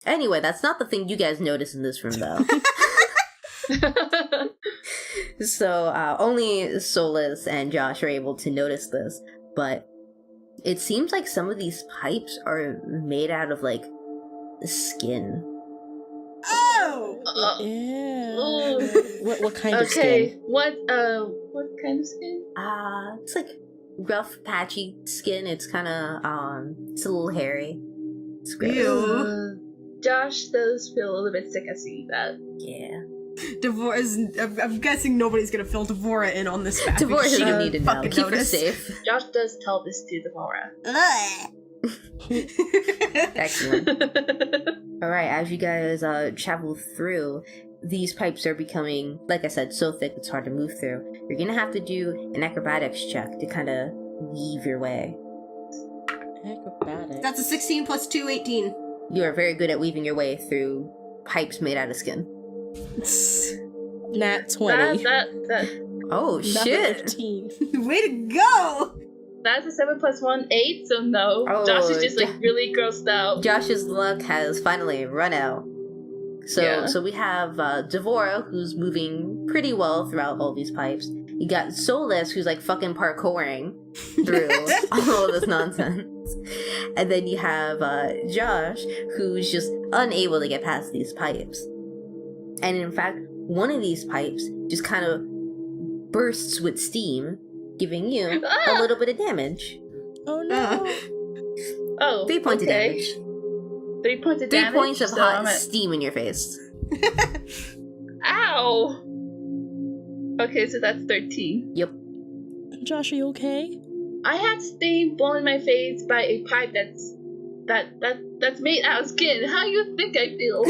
Anyway, that's not the thing you guys notice in this room, though. So, only Solis and Josh are able to notice this, but it seems like some of these pipes are made out of, like, skin. Oh! Yeah. What kind of Okay. skin? What kind of skin? It's like rough, patchy skin. It's kind of, it's a little hairy. It's gross. Ew. Josh does feel a little bit sick. I see that. Yeah. Devora's. I'm guessing nobody's gonna fill Devora in on this fact. Devora because she doesn't didn't need to know. fucking Keep her notice. safe. Josh does tell this to Devora. Excellent. Alright, as you guys travel through, these pipes are becoming, like I said, so thick it's hard to move through. You're gonna have to do an acrobatics check to kind of weave your way. Acrobatics. That's a 16 plus 2, 18. You are very good at weaving your way through pipes made out of skin. Nat 20. Oh, Not shit! 15. Way to go! That's a 7 plus 1, 8. So no, Oh, Josh is just like really grossed out. Josh's luck has finally run out. So we have Devora, who's moving pretty well throughout all these pipes. You got Solis, who's like fucking parkouring through all of this nonsense. And then you have Josh, who's just unable to get past these pipes. And in fact, one of these pipes just kind of bursts with steam, giving you a little bit of damage. Oh no. Oh, 3 points of damage. 3 points of 3 damage. points of so hot I'm at- steam in your face. Ow! Okay, so that's 13. Yep. Josh, are you okay? I had steam blown in my face by a pipe that's made out of skin. How do you think I feel?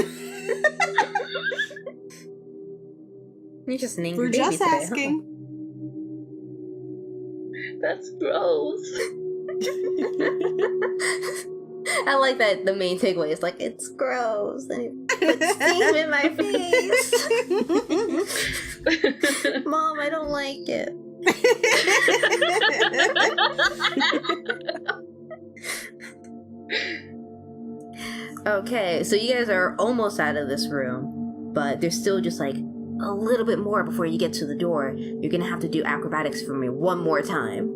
You're just an angry We're baby just today, huh? asking. That's gross. I like that the main takeaway is like, it's gross, and it puts steam in my face. Mom, I don't like it. Okay, so you guys are almost out of this room, but there's still just like a little bit more before you get to the door. You're gonna have to do acrobatics for me one more time.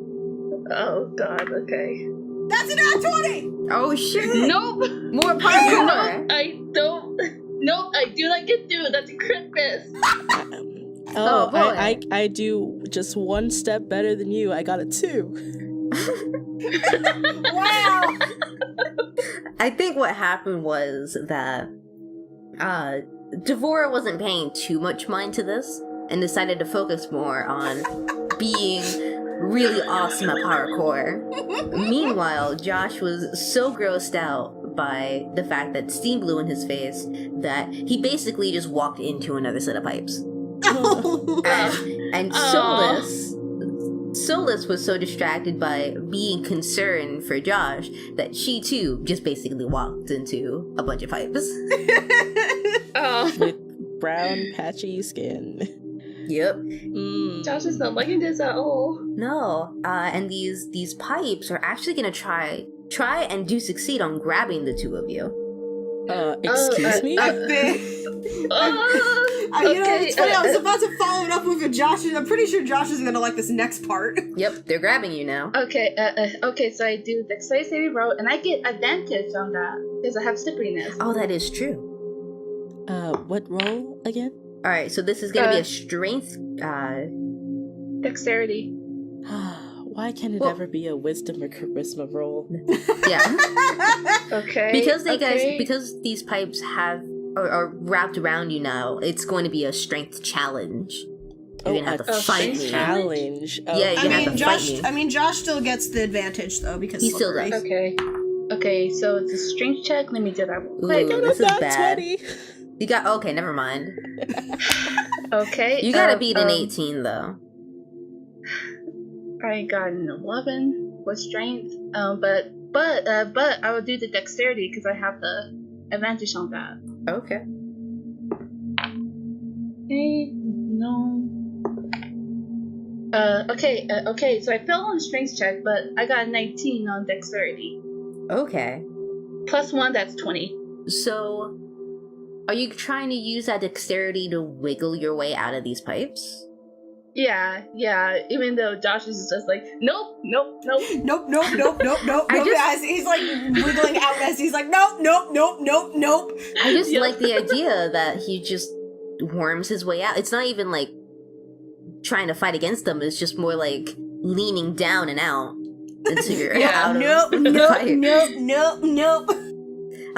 Oh god, okay. That's an nat 20! Oh shit! Nope! More parkour! Nope, I don't. Nope, I do not get through. That's a crit miss. Oh, boy. I do just one step better than you. I got a 2. Wow! I think what happened was that Devora wasn't paying too much mind to this and decided to focus more on being really awesome at parkour. Meanwhile, Josh was so grossed out by the fact that steam blew in his face that he basically just walked into another set of pipes. And Solis Solis was so distracted by being concerned for Josh that she too just basically walked into a bunch of pipes. Oh, With brown, patchy skin. Yep. Josh is not liking this at all. No. And these pipes are actually gonna try and do succeed on grabbing the two of you. Excuse me? You know, it's funny, I was about to follow it up with Josh, and I'm pretty sure Josh isn't gonna like this next part. Yep, they're grabbing you now. Okay, so I do dexterity saving roll, and I get advantage on that because I have slipperiness. Oh, that is true. What roll again? Alright, so this is gonna be a strength, Dexterity. Why can't it ever be a wisdom or charisma roll? yeah. Okay. Because these pipes are wrapped around you now, it's going to be a strength challenge. You're gonna have to fight me. Challenge. Oh. Yeah, you're gonna have to fight me. I mean, Josh still gets the advantage though because He still Slippery. does. Okay, so it's a strength check. Let me do that real quick. Ooh, this is bad. 20. You got okay. Never mind. Okay. You gotta beat an 18 though. I got an 11 with strength. But I will do the dexterity because I have the advantage on that. Okay. Okay, no. Okay, so I failed on the strength check, but I got a 19 on dexterity. Okay. Plus 1, that's 20. So, are you trying to use that dexterity to wiggle your way out of these pipes? Yeah, even though Josh is just like, nope. As he's like wiggling out as he's like, nope. I just like the idea that he just worms his way out. It's not even like trying to fight against them, it's just more like leaning down and out until you're out of the pipe. Nope.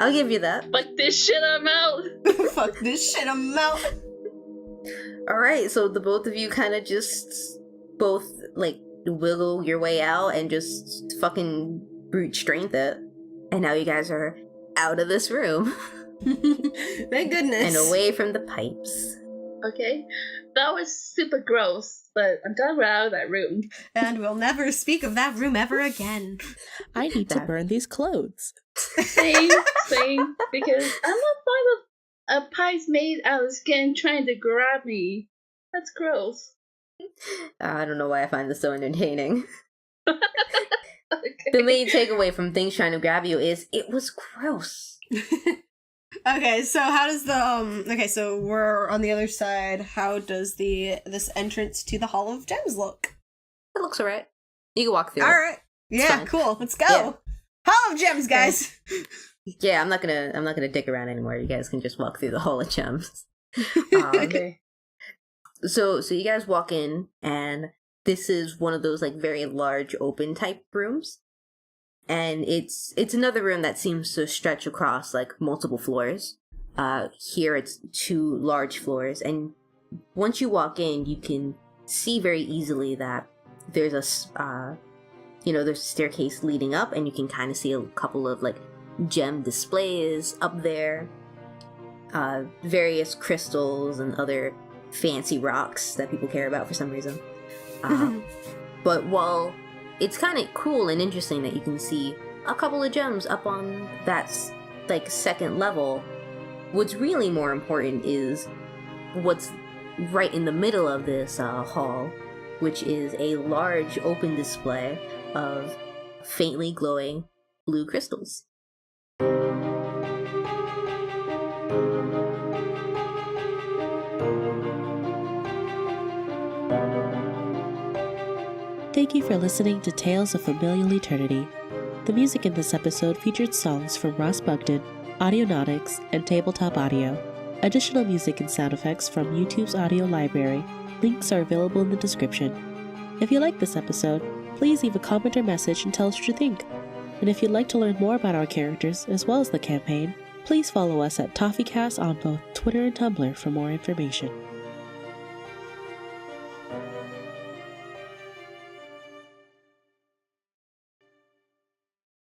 I'll give you that. Fuck this shit, I'm out. Fuck this shit, I'm out. Alright, so the both of you kind of just both like wiggle your way out and just fucking brute strength it. And now you guys are out of this room. Thank goodness. And away from the pipes. Okay, that was super gross, but I'm glad we're out of that room. And we'll never speak of that room ever again. I need to burn these clothes. Same, because I'm not fond of pipes made out of skin trying to grab me. That's gross. I don't know why I find this so entertaining. Okay. The main takeaway from things trying to grab you is it was gross. Okay, so how does the so we're on the other side. How does this entrance to the Hall of Gems look? It looks alright. You can walk through. Alright. Yeah, fine. cool. Let's go. Yeah. Hall of Gems, guys. Yeah, I'm not gonna dick around anymore. You guys can just walk through the Hall of Gems. Okay. So you guys walk in, and this is one of those like very large open type rooms, and it's another room that seems to stretch across like multiple floors. Here it's 2 large floors, and once you walk in, you can see very easily that there's there's a staircase leading up, and you can kind of see a couple of like gem displays up there, various crystals and other fancy rocks that people care about for some reason. But while it's kind of cool and interesting that you can see a couple of gems up on that like second level, what's really more important is what's right in the middle of this hall, which is a large open display of faintly glowing blue crystals. Thank you for listening to Tales of Familial Eternity. The music in this episode featured songs from Ross Bugden, Audionautics, and Tabletop Audio. Additional music and sound effects from YouTube's audio library. Links are available in the description. If you like this episode, please leave a comment or message and tell us what you think. And if you'd like to learn more about our characters as well as the campaign, please follow us at TofeCast on both Twitter and Tumblr for more information.